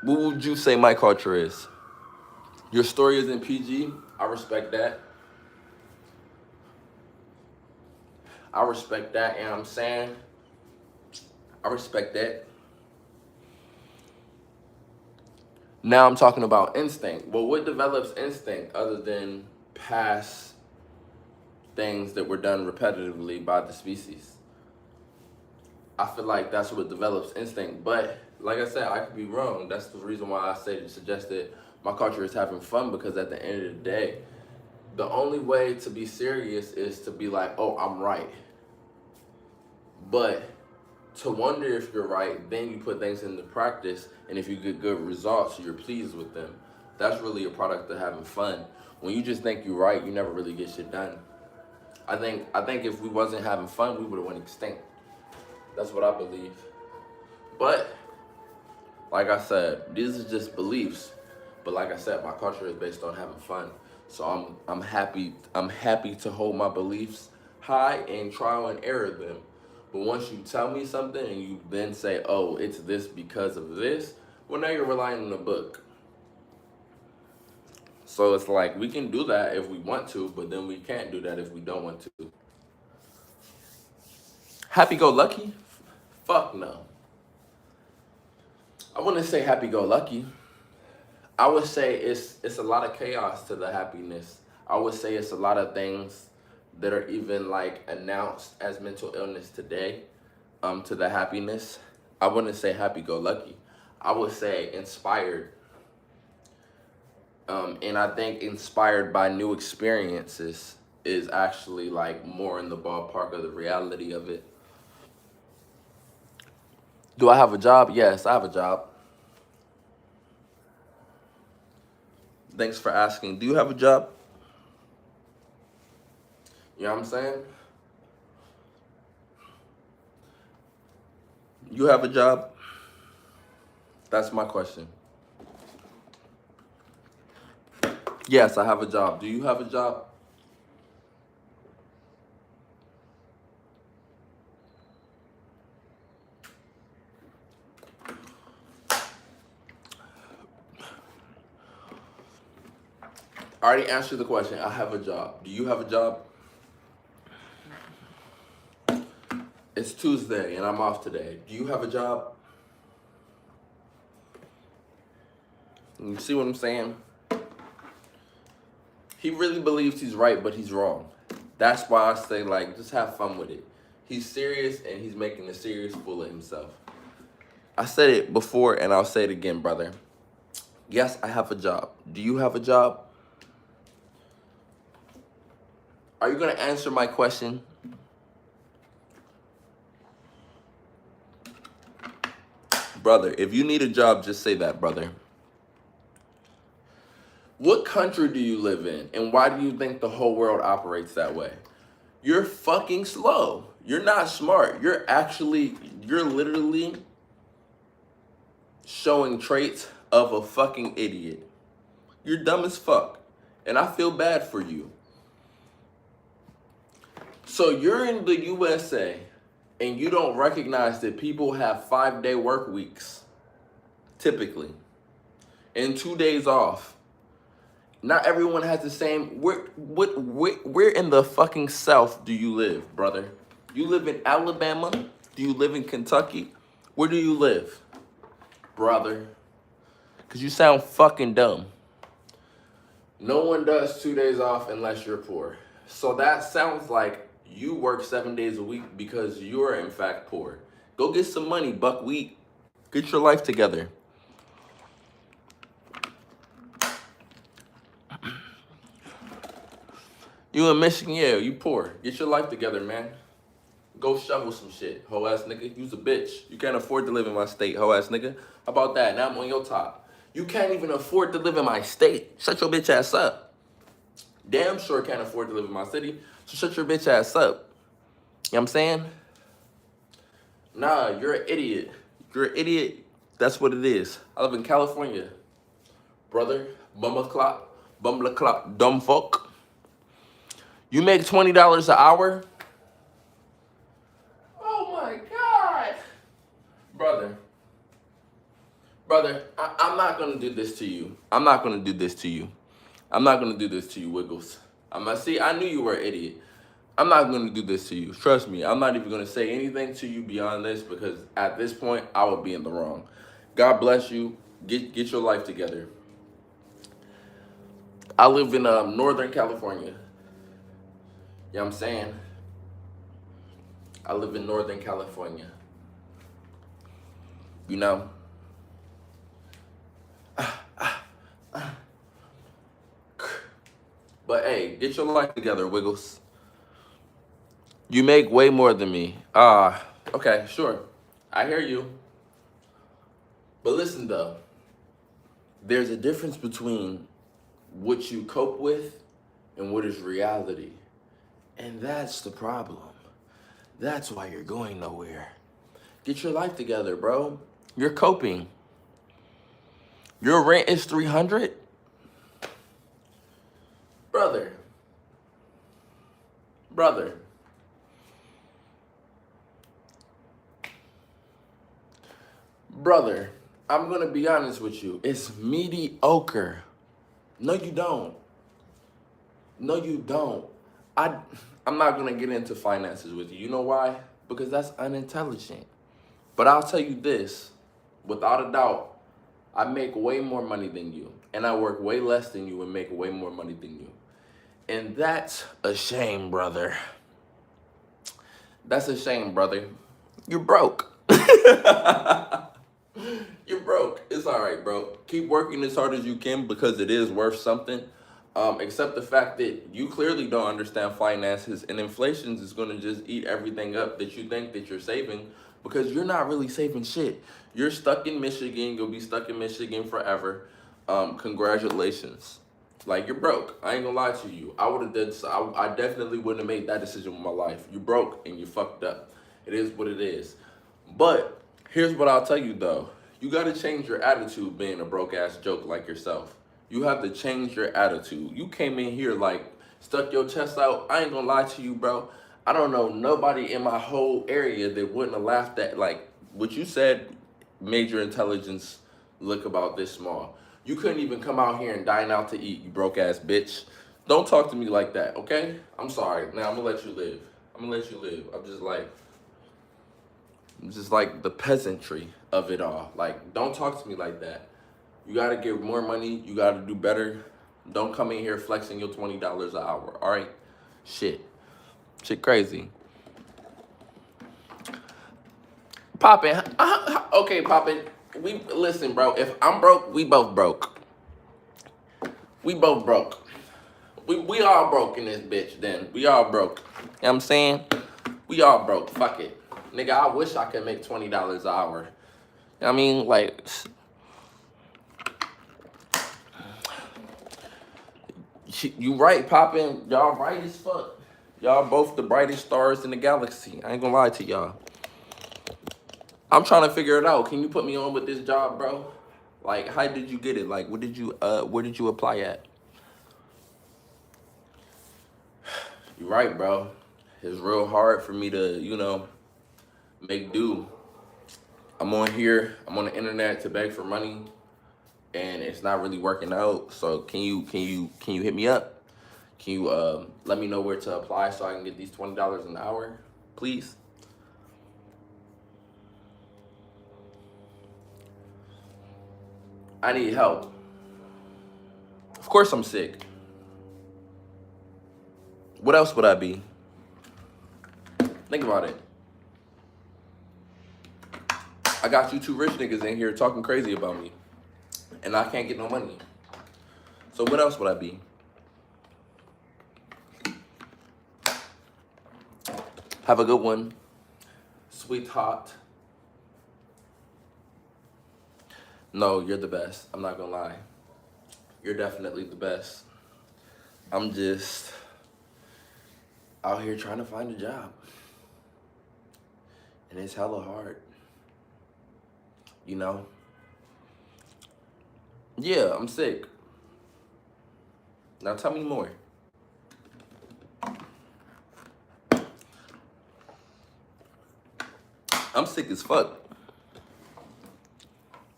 Speaker 1: What would you say my culture is? Your story is in PG. I respect that. I respect that, and I'm saying, I respect that. Now I'm talking about instinct. Well, what develops instinct other than past things that were done repetitively by the species? I feel like that's what develops instinct. But like I said, I could be wrong. That's the reason why I suggested my culture is having fun, because at the end of the day, the only way to be serious is to be like, oh, I'm right. But to wonder if you're right, then you put things into practice, and if you get good results, you're pleased with them. That's really a product of having fun. When you just think you're right, you never really get shit done. I think if we wasn't having fun, we would have went extinct. That's what I believe. But like I said, these are just beliefs. But like I said, my culture is based on having fun. So I'm happy to hold my beliefs high and trial and error them. But once you tell me something and you then say, "Oh, it's this because of this," well, now you're relying on a book. So it's like we can do that if we want to, but then we can't do that if we don't want to. Happy go lucky? Fuck no. I wouldn't say happy go lucky. I would say it's a lot of chaos to the happiness. I would say it's a lot of things that are even like announced as mental illness today, to the happiness. I wouldn't say happy go lucky. I would say inspired. And I think inspired by new experiences is actually like more in the ballpark of the reality of it. Do I have a job? Yes, I have a job. Thanks for asking. Do you have a job? You know what I'm saying? You have a job? That's my question. Yes, I have a job. Do you have a job? I already answered the question. I have a job. Do you have a job? It's Tuesday and I'm off today. Do you have a job? You see what I'm saying? He really believes he's right, but he's wrong. That's why I say, like, just have fun with it. He's serious and he's making a serious fool of himself. I said it before and I'll say it again, brother. Yes, I have a job. Do you have a job? Are you going to answer my question? Brother, if you need a job, just say that, brother. What country do you live in? And why do you think the whole world operates that way? You're fucking slow. You're not smart. You're literally showing traits of a fucking idiot. You're dumb as fuck. And I feel bad for you. So you're in the USA and you don't recognize that people have 5-day work weeks, typically, and 2 days off. Not everyone has the same. Where in the fucking South do you live, brother? You live in Alabama? Do you live in Kentucky? Where do you live, brother? Because you sound fucking dumb. No one does 2 days off unless you're poor. So that sounds like you work 7 days a week because you're in fact poor. Go get some money, buckwheat. Get your life together. You in Michigan, yeah, you poor. Get your life together, man. Go shovel some shit, hoe ass nigga. You's a bitch. You can't afford to live in my state, hoe ass nigga. How about that? Now I'm on your top. You can't even afford to live in my state. Shut your bitch ass up. Damn sure can't afford to live in my city. So shut your bitch ass up. You know what I'm saying? Nah, you're an idiot. You're an idiot. That's what it is. I live in California. Brother, bumble clock, dumb fuck. You make $20 an hour? Oh my God. Brother, I'm not gonna do this to you. I'm not gonna do this to you. I'm not gonna do this to you, Wiggles. I knew you were an idiot. I'm not gonna do this to you. Trust me, I'm not even gonna say anything to you beyond this because at this point, I would be in the wrong. God bless you. Get your life together. I live in Northern California. You know what I'm saying? I live in Northern California. You know? But hey, get your life together, Wiggles. You make way more than me. Okay, sure. I hear you. But listen though, there's a difference between what you cope with and what is reality. And that's the problem. That's why you're going nowhere. Get your life together, bro. You're coping. Your rent is 300? Brother. Brother. Brother, I'm gonna be honest with you. It's mediocre. No, you don't. No, you don't. I, I'm not gonna get into finances with you. You know why? Because that's unintelligent. But I'll tell you this, without a doubt, I make way more money than you, and I work way less than you and make way more money than you. And that's a shame, brother. That's a shame, brother. You're broke. You're broke. It's all right, bro. Keep working as hard as you can because it is worth something. Except the fact that you clearly don't understand finances, and inflation is going to just eat everything up that you think that you're saving, because you're not really saving shit. You're stuck in Michigan. You'll be stuck in Michigan forever. Congratulations. Like, you're broke. I ain't gonna lie to you. I would have done. I definitely wouldn't have made that decision with my life. You broke and you fucked up. It is what it is. But here's what I'll tell you though. You gotta change your attitude being a broke ass joke like yourself. You have to change your attitude. You came in here like stuck your chest out. I ain't gonna lie to you, bro. I don't know nobody in my whole area that wouldn't have laughed at like what you said made your intelligence look about this small. You couldn't even come out here and dine out to eat, you broke ass bitch. Don't talk to me like that, okay? I'm sorry. Now I'm gonna let you live. I'm gonna let you live. I'm just like the peasantry of it all. Like, don't talk to me like that. You gotta get more money. You gotta do better. Don't come in here flexing your $20 an hour. All right, shit crazy. Poppin', okay, Poppin'. We listen, bro. If I'm broke, we both broke. We both broke. We all broke in this bitch. Then we all broke. You know what I'm saying? We all broke. Fuck it, nigga. I wish I could make $20 an hour. I mean, like, you right, Poppin'. Y'all right as fuck. Y'all both the brightest stars in the galaxy. I ain't gonna lie to y'all. I'm trying to figure it out. Can you put me on with this job, bro? Like, how did you get it? Like, where did you apply at? You right, bro. It's real hard for me to, make do. I'm on here. I'm on the internet to beg for money, and it's not really working out. So can you hit me up? Can you let me know where to apply so I can get these $20 an hour, please? I need help. Of course I'm sick. What else would I be? Think about it. I got you two rich niggas in here talking crazy about me, and I can't get no money. So what else would I be? Have a good one, sweetheart. No, you're the best. I'm not gonna lie. You're definitely the best. I'm just out here trying to find a job. And it's hella hard. You know? Yeah, I'm sick. Now tell me more. I'm sick as fuck.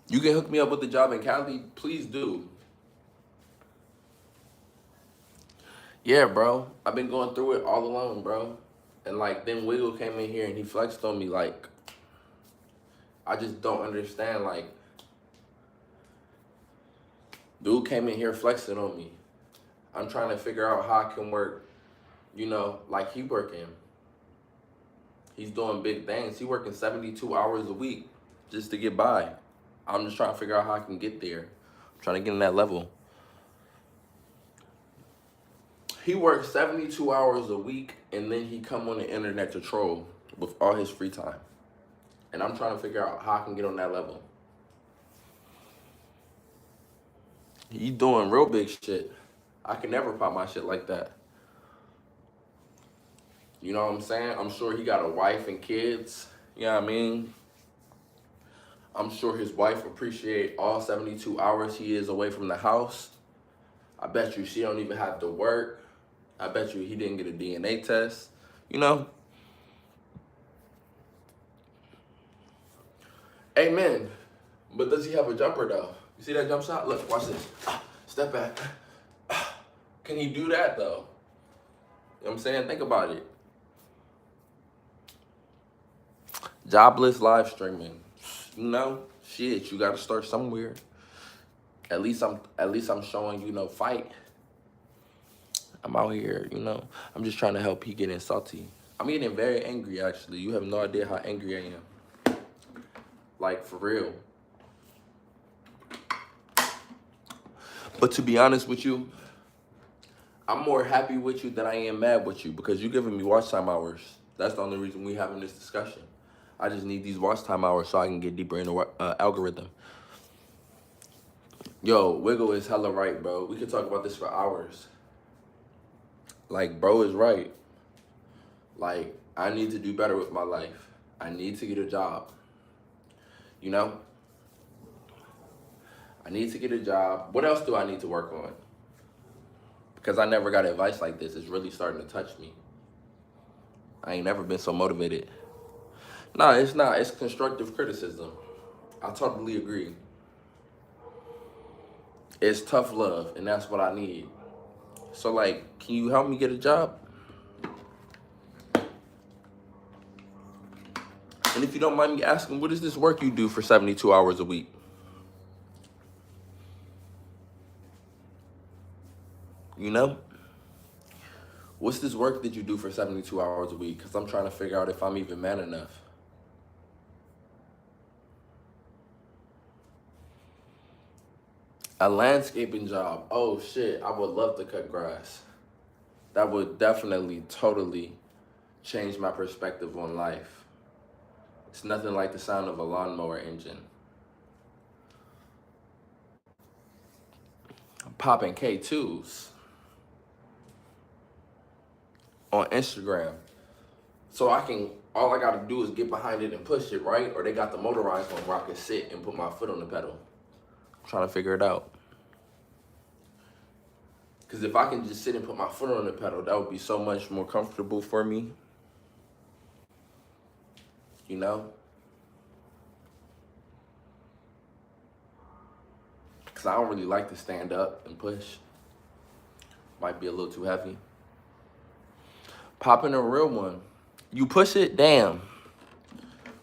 Speaker 1: You can hook me up with a job in Cali? Please do. Yeah, bro. I've been going through it all alone, bro. And like, then Wiggle came in here and he flexed on me. Like, I just don't understand. Like, dude came in here flexing on me. I'm trying to figure out how I can work, like he working. He's doing big things. He working 72 hours a week just to get by. I'm just trying to figure out how I can get there. I'm trying to get in that level. He works 72 hours a week, and then he come on the internet to troll with all his free time. And I'm trying to figure out how I can get on that level. He doing real big shit. I can never pop my shit like that. You know what I'm saying? I'm sure he got a wife and kids. You know what I mean? I'm sure his wife appreciate all 72 hours he is away from the house. I bet you she don't even have to work. I bet you he didn't get a DNA test. You know? Amen. But does he have a jumper though? You see that jump shot? Look, watch this. Step back. Can he do that though? You know what I'm saying? Think about it. Jobless live streaming. You know, shit, you gotta start somewhere. At least I'm showing, fight. I'm out here, I'm just trying to help he getting salty. I'm getting very angry actually. You have no idea how angry I am. Like for real. But to be honest with you, I'm more happy with you than I am mad with you because you're giving me watch time hours. That's the only reason we having this discussion. I just need these watch time hours so I can get deeper in the algorithm. Yo, Wiggle is hella right, bro. We could talk about this for hours. Like, bro is right. Like, I need to do better with my life. I need to get a job. You know? I need to get a job. What else do I need to work on? Because I never got advice like this. It's really starting to touch me. I ain't never been so motivated. No, it's not. It's constructive criticism. I totally agree. It's tough love, and that's what I need. So, like, can you help me get a job? And if you don't mind me asking, what is this work you do for 72 hours a week? You know? What's this work that you do for 72 hours a week? Because I'm trying to figure out if I'm even man enough. A landscaping job. Oh, shit. I would love to cut grass. That would definitely, totally change my perspective on life. It's nothing like the sound of a lawnmower engine. I'm popping K2s on Instagram. So all I gotta do is get behind it and push it, right? Or they got the motorized one where I can sit and put my foot on the pedal. I'm trying to figure it out. Because if I can just sit and put my foot on the pedal, that would be so much more comfortable for me. You know? Because I don't really like to stand up and push. Might be a little too heavy. Popping a real one. You push it? Damn.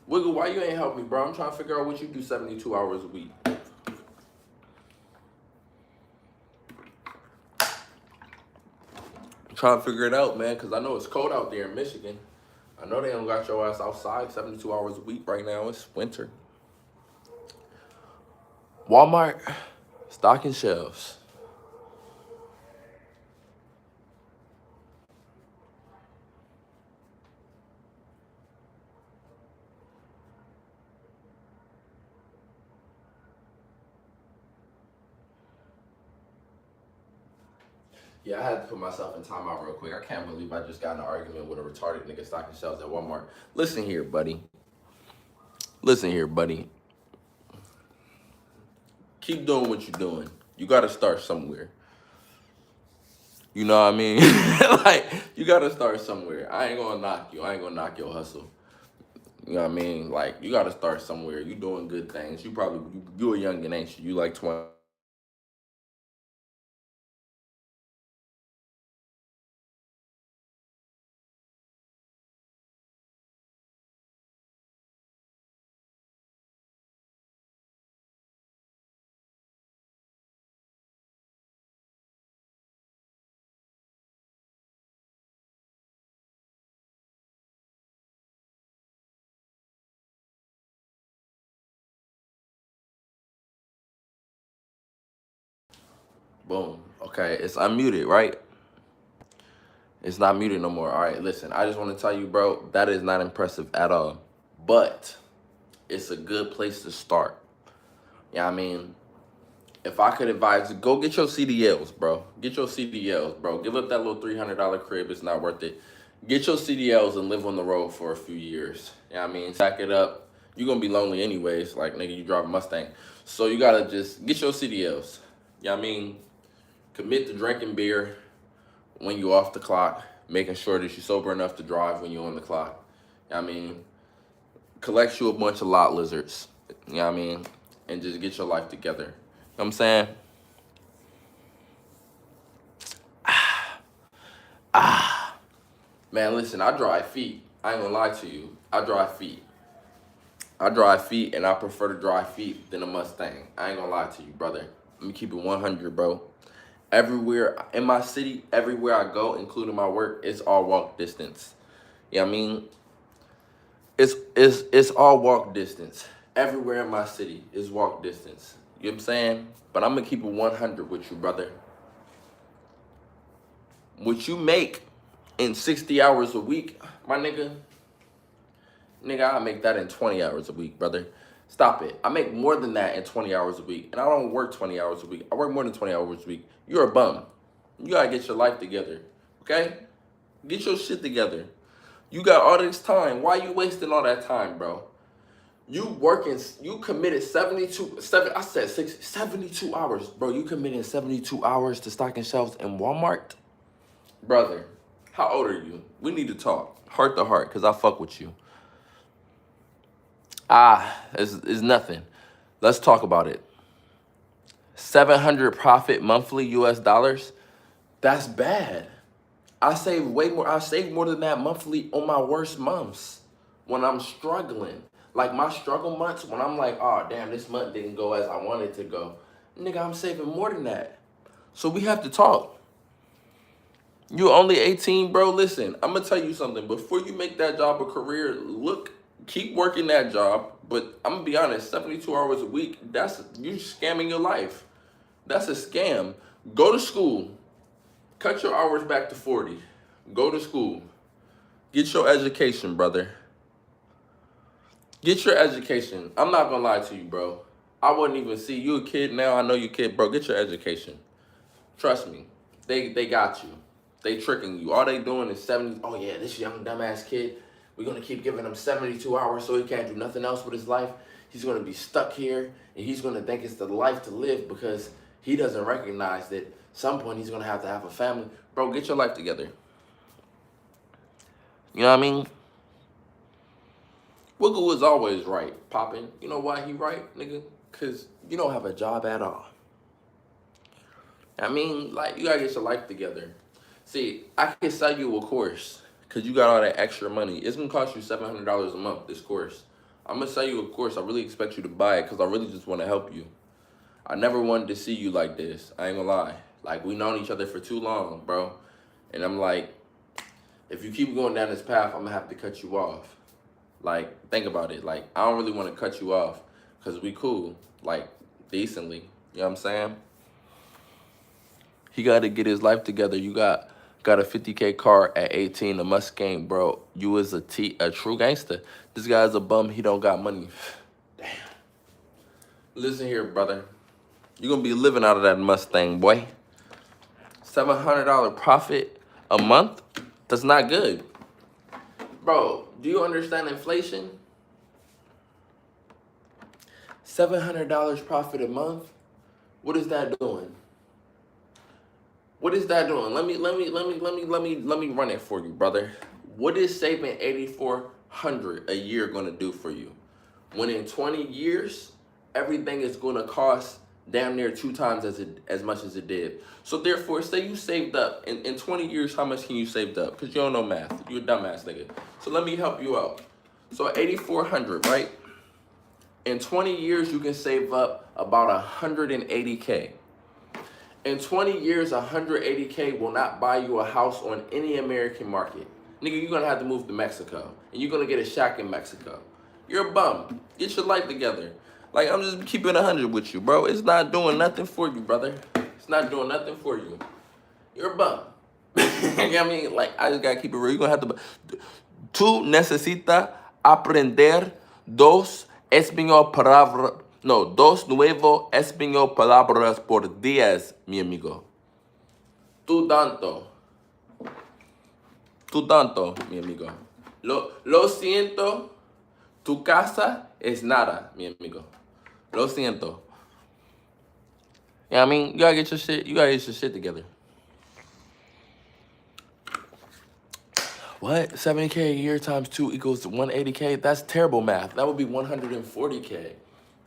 Speaker 1: Wiggle, why you ain't help me, bro? I'm trying to figure out what you do 72 hours a week. I'm trying to figure it out, man, because I know it's cold out there in Michigan. I know they don't got your ass outside 72 hours a week right now. It's winter. Walmart, stocking shelves. Yeah, I had to put myself in timeout real quick. I can't believe I just got in an argument with a retarded nigga stocking shelves at Walmart. Listen here, buddy. Listen here, buddy. Keep doing what you're doing. You gotta start somewhere. You know what I mean? Like, you gotta start somewhere. I ain't gonna knock you. I ain't gonna knock your hustle. You know what I mean? Like, you gotta start somewhere. You doing good things. You a youngin', ain't you? You like 20. Boom. Okay, it's unmuted, right? It's not muted no more. All right, listen, I just want to tell you, bro, that is not impressive at all. But it's a good place to start. You know what I mean? If I could advise, go get your CDLs, bro. Get your CDLs, bro. Give up that little $300 crib. It's not worth it. Get your CDLs and live on the road for a few years. You know what I mean? Stack it up. You're going to be lonely anyways. Like, nigga, you drive a Mustang. So you got to just get your CDLs. You know what I mean? Commit to drinking beer when you off the clock. Making sure that you're sober enough to drive when you're on the clock. You know what I mean? Collect you a bunch of lot lizards. You know what I mean? And just get your life together. You know what I'm saying? Man, listen, I drive feet. I ain't gonna lie to you. I drive feet. I drive feet, and I prefer to drive feet than a Mustang. I ain't gonna lie to you, brother. Let me keep it 100, bro. Everywhere in my city, everywhere I go, including my work, it's all walk distance. You know what I mean? It's all walk distance. Everywhere in my city is walk distance. You know what I'm saying? But I'm gonna keep it 100 with you, brother. What you make in 60 hours a week, my nigga, I make that in 20 hours a week, brother. Stop it. I make more than that in 20 hours a week. And I don't work 20 hours a week. I work more than 20 hours a week. You're a bum. You gotta get your life together, okay? Get your shit together. You got all this time. Why you wasting all that time, bro? You working, you committed 72 hours, bro. You committed 72 hours to stocking shelves in Walmart? Brother, how old are you? We need to talk, heart to heart, because I fuck with you. It's nothing. Let's talk about it. 700 profit monthly US dollars? That's bad. I save way more. I save more than that monthly on my worst months when I'm struggling. Like my struggle months when I'm like, oh, damn, this month didn't go as I wanted to go. Nigga, I'm saving more than that. So we have to talk. You only 18, bro? Listen, I'm going to tell you something. Before you make that job a career, keep working that job. But I'm going to be honest, 72 hours a week, you scamming your life. That's a scam. Go to school. Cut your hours back to 40. Go to school. Get your education, brother. Get your education. I'm not going to lie to you, bro. I wouldn't even see you a kid now. I know you a kid, bro. Get your education. Trust me. They got you. They tricking you. All they doing is 70. Oh, yeah, this young dumbass kid. We're going to keep giving him 72 hours so he can't do nothing else with his life. He's going to be stuck here, and he's going to think it's the life to live because he doesn't recognize that some point he's going to have a family. Bro, get your life together. You know what I mean? Wiggle was always right, popping. You know why he right, nigga? Because you don't have a job at all. I mean, like, you got to get your life together. See, I can sell you a course because you got all that extra money. It's going to cost you $700 a month, this course. I'm going to sell you a course. I really expect you to buy it because I really just want to help you. I never wanted to see you like this. I ain't going to lie. Like, we known each other for too long, bro. And I'm like, if you keep going down this path, I'm going to have to cut you off. Like, think about it. Like, I don't really want to cut you off because we cool, like, decently. You know what I'm saying? He got to get his life together. You got a 50K car at 18, a Mustang, bro. You is a true gangster. This guy's a bum. He don't got money. Damn. Listen here, brother. You're going to be living out of that Mustang, boy. $700 profit a month? That's not good. Bro, do you understand inflation? $700 profit a month? What is that doing? What is that doing? Let me run it for you, brother. What is saving $8,400 a year gonna do for you? When in 20 years, everything is gonna cost damn near 2 times as much as it did. So therefore, say you saved up in 20 years, how much can you save up? Because you don't know math. You're a dumbass nigga. So let me help you out. So $8,400, right? In 20 years, you can save up about $180K. In 20 years, $180K will not buy you a house on any American market. Nigga, you're gonna have to move to Mexico. And you're gonna get a shack in Mexico. You're a bum. Get your life together. Like, I'm just keeping 100 with you, bro. It's not doing nothing for you, brother. It's not doing nothing for you. You're a bum. You know what I mean? Like, I just gotta keep it real. You're gonna have to... Tú necesitas aprender 2 Español palabra. No, dos nuevo español palabras por días, mi amigo. Tú tanto. Tú tanto, mi amigo. Lo siento. Tu casa es nada, mi amigo. Lo siento. Yeah, I mean, you gotta get your shit. You gotta get your shit together. What? 70K a year times 2 equals 180K? That's terrible math. That would be 140K.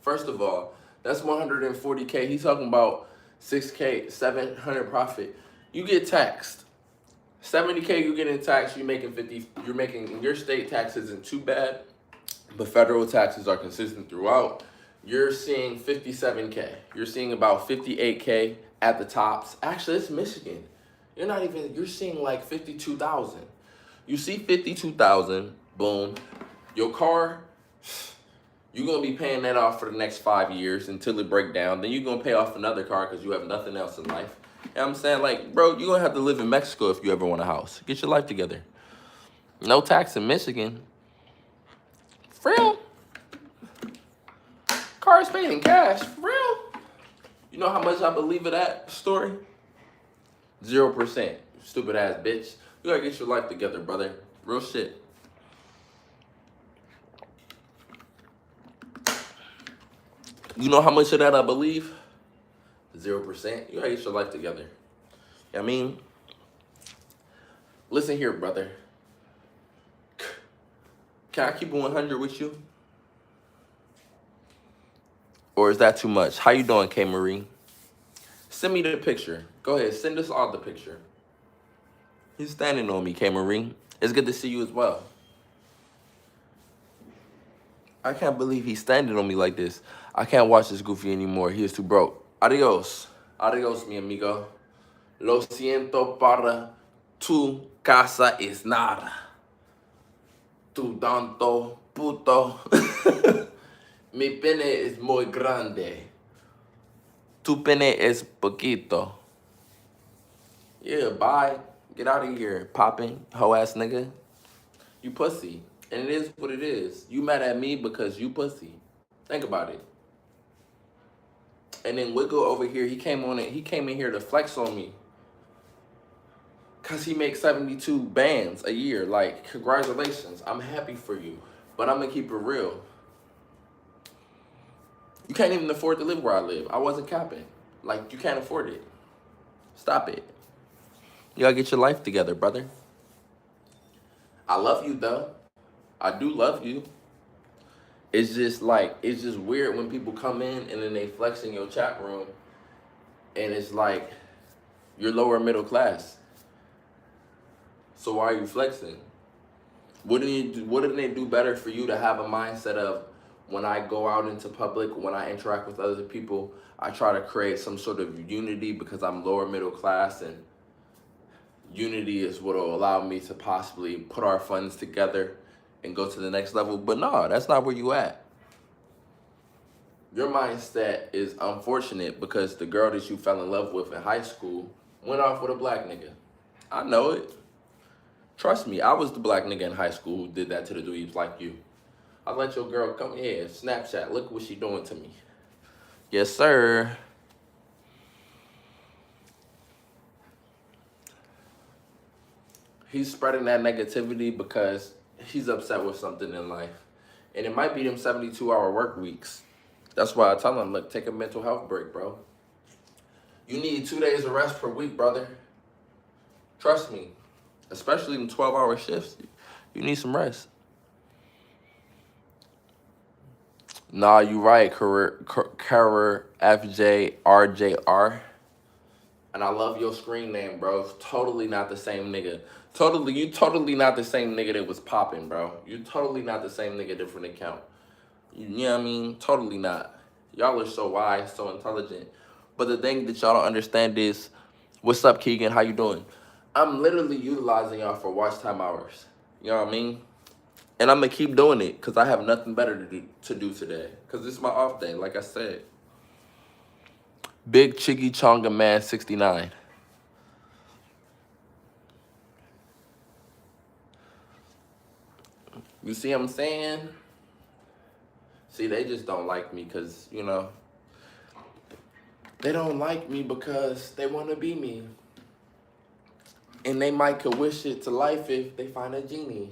Speaker 1: First of all, that's 140K. He's talking about 6K, 700 profit. You get taxed. 70K, you get in tax. You're making 50. You're making your state tax isn't too bad, but federal taxes are consistent throughout. You're seeing 57K. You're seeing about 58K at the tops. Actually, it's Michigan. You're seeing like 52,000. You see 52,000, boom. Your car, you're gonna be paying that off for the next 5 years until it break down. Then you're gonna pay off another car because you have nothing else in life. You know what I'm saying? Like, bro, you're gonna have to live in Mexico if you ever want a house. Get your life together. No tax in Michigan. For real? Cars paid in cash. For real? You know how much I believe of that story? 0%. Stupid ass bitch. You gotta get your life together, brother. Real shit. You know how much of that I believe? 0%. You gotta get your life together. You know what I mean? Listen here, brother. Can I keep it 100 with you? Or is that too much? How you doing, K. Marie? Send me the picture. Go ahead, send us all the picture. He's standing on me, K. Marie. It's good to see you as well. I can't believe he's standing on me like this. I can't watch this goofy anymore. He is too broke. Adios. Adios, mi amigo. Lo siento para tu casa es nada. Tu tanto puto. Mi pene es muy grande. Tu pene es poquito. Yeah, bye. Get out of here, popping, hoe ass nigga. You pussy. And it is what it is. You mad at me because you pussy. Think about it. And then Wiggle over here, he came in here to flex on me. Cause he makes 72 bands a year. Like, congratulations. I'm happy for you. But I'm gonna keep it real. You can't even afford to live where I live. I wasn't capping. Like, you can't afford it. Stop it. You gotta get your life together, brother. I love you though. I do love you. It's just weird when people come in and then they flex in your chat room and it's like you're lower middle class. So why are you flexing? Wouldn't it do better for you to have a mindset of when I go out into public, when I interact with other people, I try to create some sort of unity because I'm lower middle class, and unity is what will allow me to possibly put our funds together and go to the next level. But no, that's not where you at. Your mindset is unfortunate because the girl that you fell in love with in high school went off with a black nigga. I know it. Trust me, I was the black nigga in high school who did that to the dweebs like you. I let your girl come here, Snapchat, look what she doing to me. Yes, sir. He's spreading that negativity because he's upset with something in life. And it might be them 72-hour work weeks. That's why I tell him, look, take a mental health break, bro. You need 2 days of rest per week, brother. Trust me. Especially in 12-hour shifts. You need some rest. Nah, you right, career FJ RJR. And I love your screen name, bro. Totally not the same nigga. You totally not the same nigga that was popping, bro. You totally not the same nigga, different account. You know what I mean? Totally not. Y'all are so wise, so intelligent. But the thing that y'all don't understand is, what's up, Keegan? How you doing? I'm literally utilizing y'all for watch time hours. You know what I mean? And I'm gonna keep doing it because I have nothing better to do today. Because this is my off day, like I said. Big Chiggy Chonga Man 69. You see what I'm saying? See, they just don't like me because, they don't like me because they want to be me. And they might could wish it to life if they find a genie.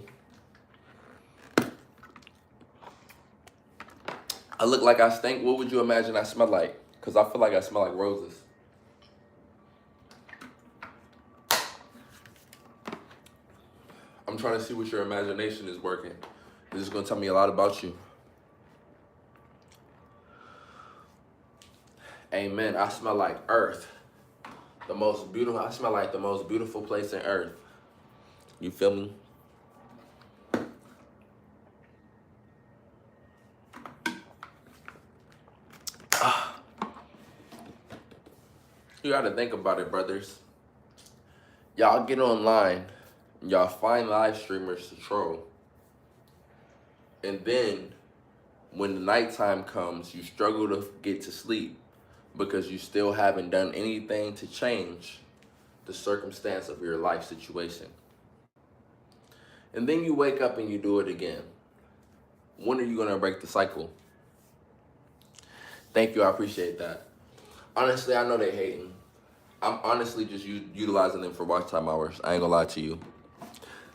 Speaker 1: I look like I stink. What would you imagine I smell like? Because I feel like I smell like roses. I'm trying to see what your imagination is working. This is going to tell me a lot about you. Amen. I smell like earth. I smell like the most beautiful place in earth. You feel me? You got to think about it, brothers. Y'all get online. Y'all find live streamers to troll. And then when the nighttime comes, you struggle to get to sleep because you still haven't done anything to change the circumstance of your life situation. And then you wake up and you do it again. When are you going to break the cycle? Thank you. I appreciate that. Honestly, I know they hating. I'm honestly just utilizing them for watch time hours. I ain't gonna lie to you.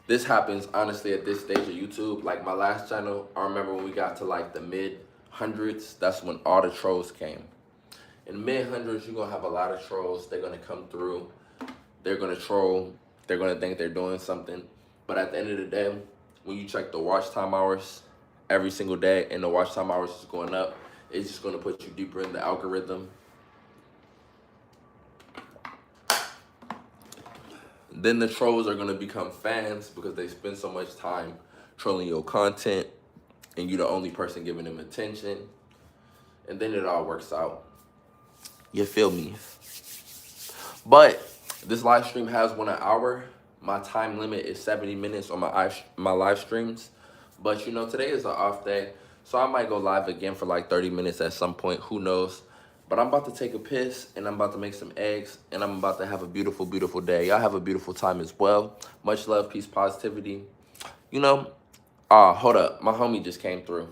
Speaker 1: This happens honestly at this stage of YouTube. Like my last channel, I remember when we got to like the mid hundreds, that's when all the trolls came. In mid hundreds, you're gonna have a lot of trolls. They're gonna come through. They're gonna troll. They're gonna think they're doing something. But at the end of the day, when you check the watch time hours every single day and the watch time hours is going up, it's just gonna put you deeper in the algorithm. Then the trolls are gonna become fans because they spend so much time trolling your content and you're the only person giving them attention. And then it all works out. You feel me? But this live stream has 1 hour. My time limit is 70 minutes on my live streams. But today is an off day. So I might go live again for like 30 minutes at some point. Who knows? But I'm about to take a piss and I'm about to make some eggs and I'm about to have a beautiful, beautiful day. Y'all have a beautiful time as well. Much love, peace, positivity. Hold up. My homie just came through.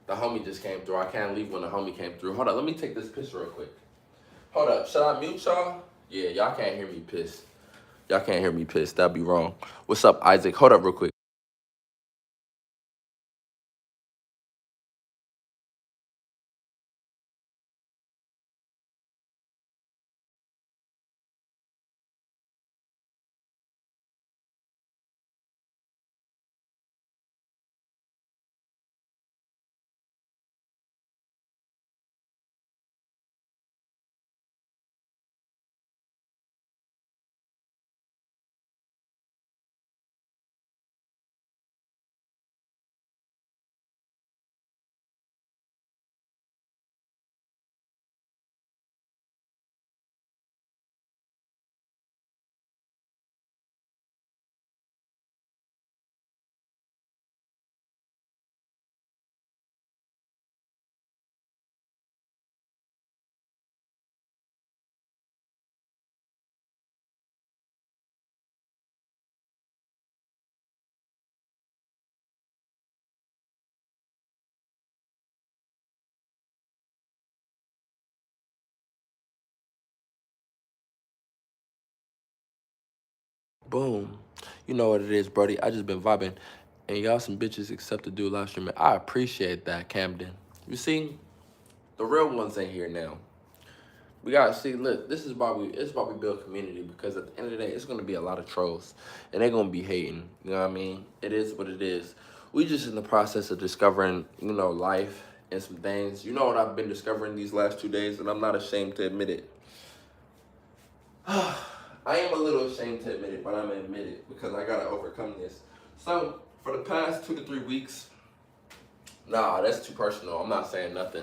Speaker 1: The homie just came through. I can't leave when the homie came through. Hold up. Let me take this piss real quick. Hold up. Should I mute y'all? Yeah, y'all can't hear me piss. Y'all can't hear me piss. That'd be wrong. What's up, Isaac? Hold up real quick. Boom. You know what it is, Brody. I just been vibing. And y'all some bitches accept to do live streaming. I appreciate that, Camden. You see, the real ones ain't here now. We gotta see, look, it's why we build community, because at the end of the day, it's gonna be a lot of trolls. And they're gonna be hating. You know what I mean? It is what it is. We just in the process of discovering, life and some things. You know what I've been discovering these last 2 days, and I'm not ashamed to admit it. I am a little ashamed to admit it, but I'm gonna admit it because I gotta overcome this. So, for the past 2 to 3 weeks, nah, that's too personal. I'm not saying nothing.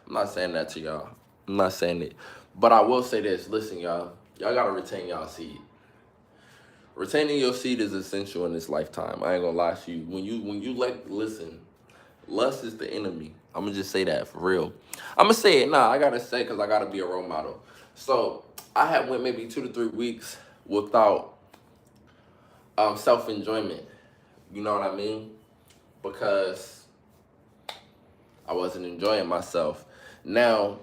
Speaker 1: I'm not saying that to y'all. I'm not saying it. But I will say this. Listen, y'all. Y'all gotta retain y'all seed. Retaining your seed is essential in this lifetime. I ain't gonna lie to you. Listen, lust is the enemy. I'm gonna just say that for real. I'm gonna say it. Nah, I gotta say because I gotta be a role model. So, I had went maybe 2 to 3 weeks without self-enjoyment. You know what I mean? Because I wasn't enjoying myself. Now,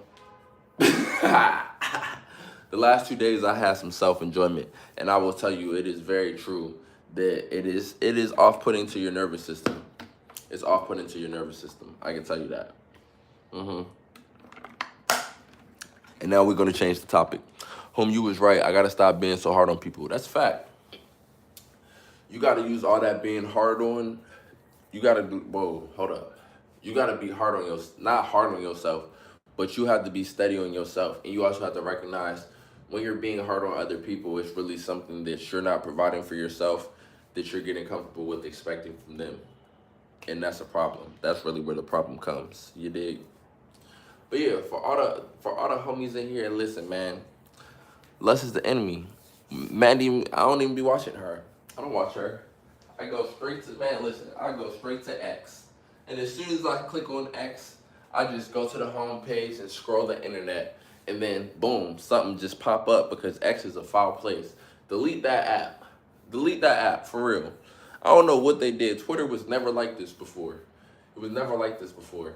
Speaker 1: the last 2 days I had some self-enjoyment, and I will tell you it is very true that it is off-putting to your nervous system. It's off-putting to your nervous system. I can tell you that. And now we're gonna change the topic. Home, you was right. I gotta stop being so hard on people. That's fact. You gotta use all that being hard on. You gotta do. Whoa, hold up. You gotta be hard on not hard on yourself, but you have to be steady on yourself, and you also have to recognize when you're being hard on other people, it's really something that you're not providing for yourself, that you're getting comfortable with expecting from them, and that's a problem. That's really where the problem comes. You dig? But yeah, for all the homies in here, listen, man. Lust is the enemy. Mandy, I don't even be watching her. I don't watch her. I go straight to, man, listen, I go straight to X. And as soon as I click on X, I just go to the home page and scroll the internet. And then, boom, something just pop up because X is a foul place. Delete that app. Delete that app, for real. I don't know what they did. Twitter was never like this before. It was never like this before.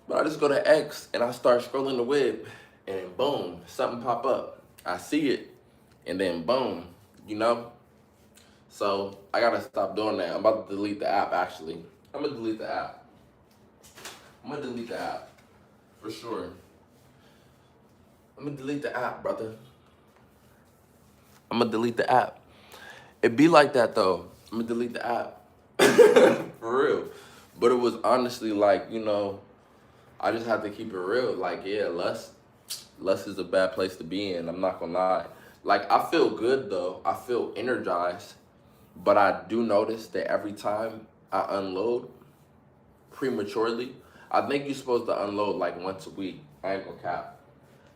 Speaker 1: But I just go to X and I start scrolling the web. And then, boom, something pop up. I see it. And then, boom, you know? So I gotta stop doing that. I'm about to delete the app, actually. I'm gonna delete the app. I'm gonna delete the app, for sure. I'm gonna delete the app, brother. I'm gonna delete the app. It be like that, though. I'm gonna delete the app. For real. But it was honestly like, you know, I just have to keep it real. Like, yeah, lust is a bad place to be in. I'm not gonna lie. Like, I feel good, though. I feel energized. But I do notice that every time I unload prematurely, I think you're supposed to unload like once a week. I ain't gonna cap.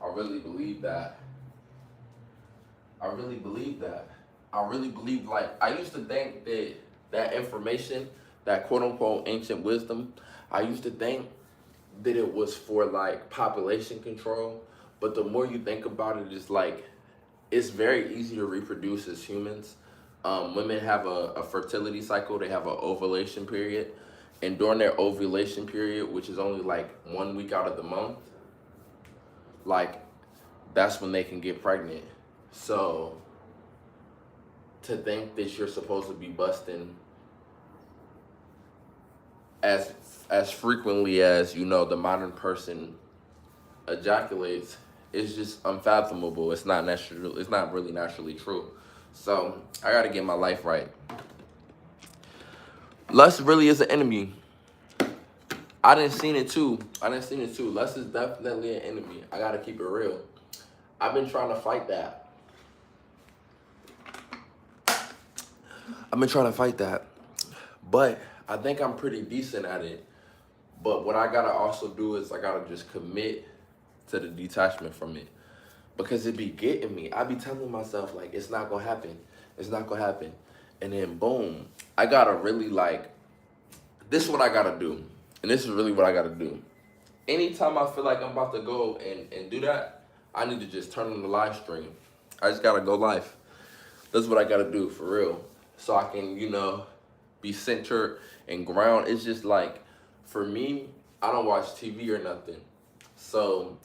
Speaker 1: I really believe that. I really believe that. I really believe, like, I used to think that that information, that quote unquote ancient wisdom, I used to think that it was for like population control. But the more you think about it, it's like, it's very easy to reproduce as humans. Women have a fertility cycle. They have an ovulation period. And during their ovulation period, which is only like 1 week out of the month, like, that's when they can get pregnant. So to think that you're supposed to be busting as frequently as, you know, the modern person ejaculates, is just unfathomable. It's not natural. It's not really naturally true. So I gotta get my life right. Lust really is an enemy. I didn't seen it too. Lust is definitely an enemy. I gotta keep it real. I've been trying to fight that. But I think I'm pretty decent at it. But what I gotta also do is I gotta just commit to the detachment from it. Because it be getting me. I be telling myself, like, it's not gonna happen. It's not gonna happen. And then boom, I gotta really, like, this is what I gotta do. And this is really what I gotta do. Anytime I feel like I'm about to go and do that, I need to just turn on the live stream. I just gotta go live. That's what I gotta do, for real. So I can, you know, be centered and ground. It's just like, for me, I don't watch TV or nothing. So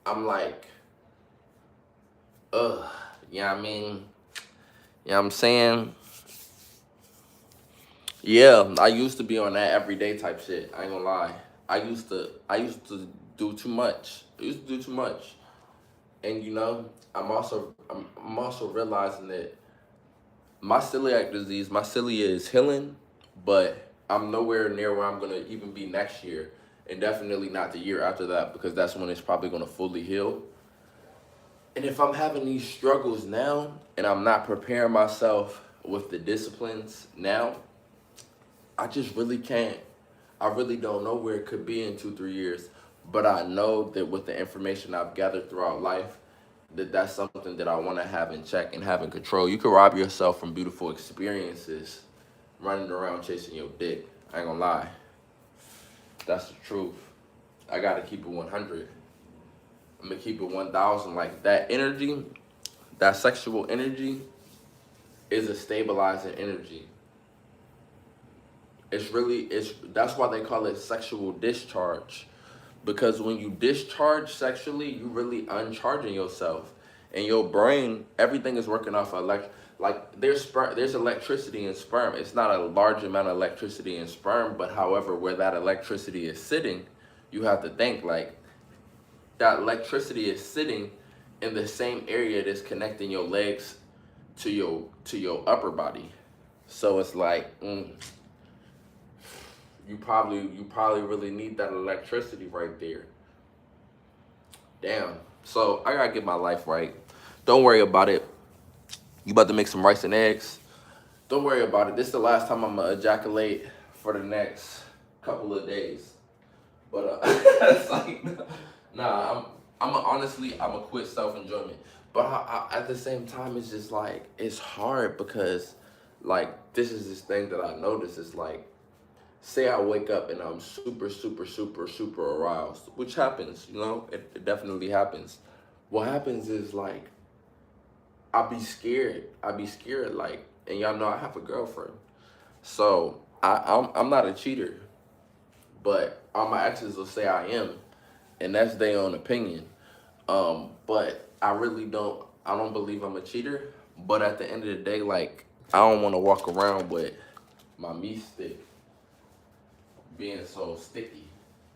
Speaker 1: I'm like, you know what I mean? You know what I'm saying? Yeah, I used to be on that everyday type shit. I ain't gonna lie. I used to do too much. And you know, I'm also realizing that my celiac disease, my cilia is healing, but I'm nowhere near where I'm gonna even be next year, and definitely not the year after that, because that's when it's probably gonna fully heal. And if I'm having these struggles now and I'm not preparing myself with the disciplines now, I just really can't. I really don't know where it could be in 2-3 years. But I know that with the information I've gathered throughout life, that that's something that I want to have in check and have in control. You can rob yourself from beautiful experiences running around chasing your dick. I ain't gonna lie. That's the truth. I gotta keep it 100. I'm gonna keep it 1,000. Like, that energy, that sexual energy, is a stabilizing energy. That's why they call it sexual discharge, because when you discharge sexually, you really uncharging yourself, and your brain, everything is working off of like there's electricity in sperm. It's not a large amount of electricity in sperm, but however, where that electricity is sitting, you have to think like that electricity is sitting in the same area that's connecting your legs to your upper body. So it's like you probably really need that electricity right there. Damn. So I gotta get my life right. Don't worry about it. You about to make some rice and eggs. Don't worry about it. This is the last time I'm gonna ejaculate for the next couple of days. But it's like, nah. I'm a quit self enjoyment. But at the same time, it's just like it's hard because, like, this thing that I notice is like, say I wake up and I'm super, super, super, super aroused, which happens, it definitely happens. What happens is like, I be scared, like, and y'all know I have a girlfriend. So I'm not a cheater, but all my exes will say I am, and that's their own opinion. But I don't believe I'm a cheater. But at the end of the day, like, I don't want to walk around with my meat stick being so sticky. You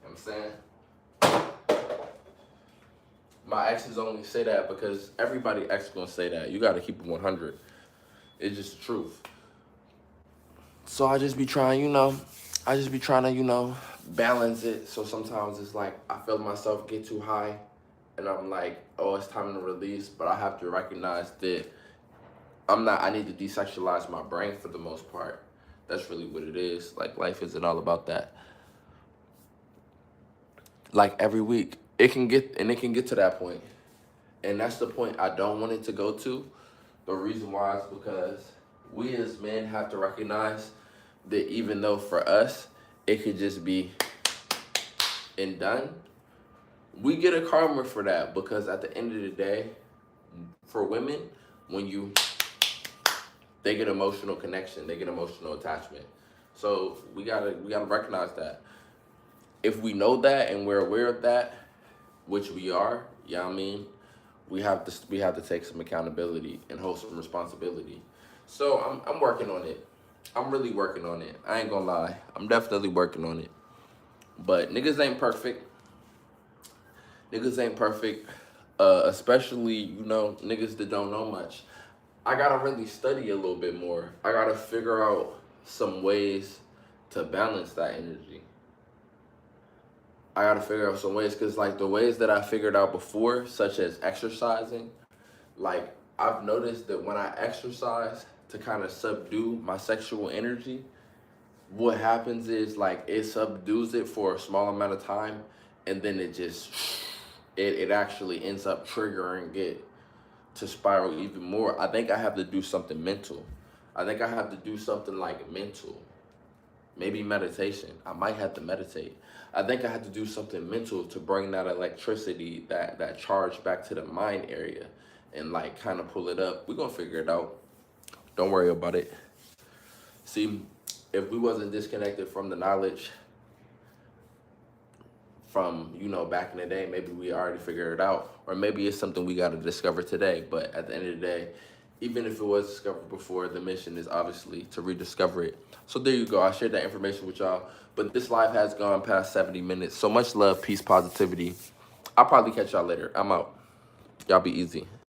Speaker 1: know what I'm saying? My exes only say that because everybody ex gonna say that. You gotta keep it 100. It's just the truth. So I just be trying to, balance it. So sometimes it's like I feel myself get too high and I'm like, oh, it's time to release. But I have to recognize that I need to desexualize my brain for the most part. That's really what it is. Like, life isn't all about that. Like, every week, it can get to that point. And that's the point I don't want it to go to. The reason why is because we as men have to recognize that even though for us, it could just be and done, we get a karma for that, because at the end of the day, for women, when they get emotional connection, they get emotional attachment. So we gotta recognize that. If we know that and we're aware of that, which we are, we have to take some accountability and hold some responsibility. So I'm working on it. I'm really working on it. I ain't gonna lie. I'm definitely working on it. But niggas ain't perfect. Niggas ain't perfect. Especially, niggas that don't know much. I gotta really study a little bit more. I gotta figure out some ways to balance that energy. I gotta figure out some ways, because like the ways that I figured out before, such as exercising, like I've noticed that when I exercise to kind of subdue my sexual energy, what happens is like it subdues it for a small amount of time, and then it actually ends up triggering it to spiral even more. I think I have to do something mental. I think I have to do something like mental. Maybe meditation. I might have to meditate. I think I have to do something mental to bring that electricity, that charge back to the mind area, and like kind of pull it up. We're gonna figure it out. Don't worry about it. See, if we wasn't disconnected from the knowledge from, back in the day, maybe we already figured it out. Or maybe it's something we gotta discover today. But at the end of the day, even if it was discovered before, the mission is obviously to rediscover it. So there you go. I shared that information with y'all. But this live has gone past 70 minutes. So much love, peace, positivity. I'll probably catch y'all later. I'm out. Y'all be easy.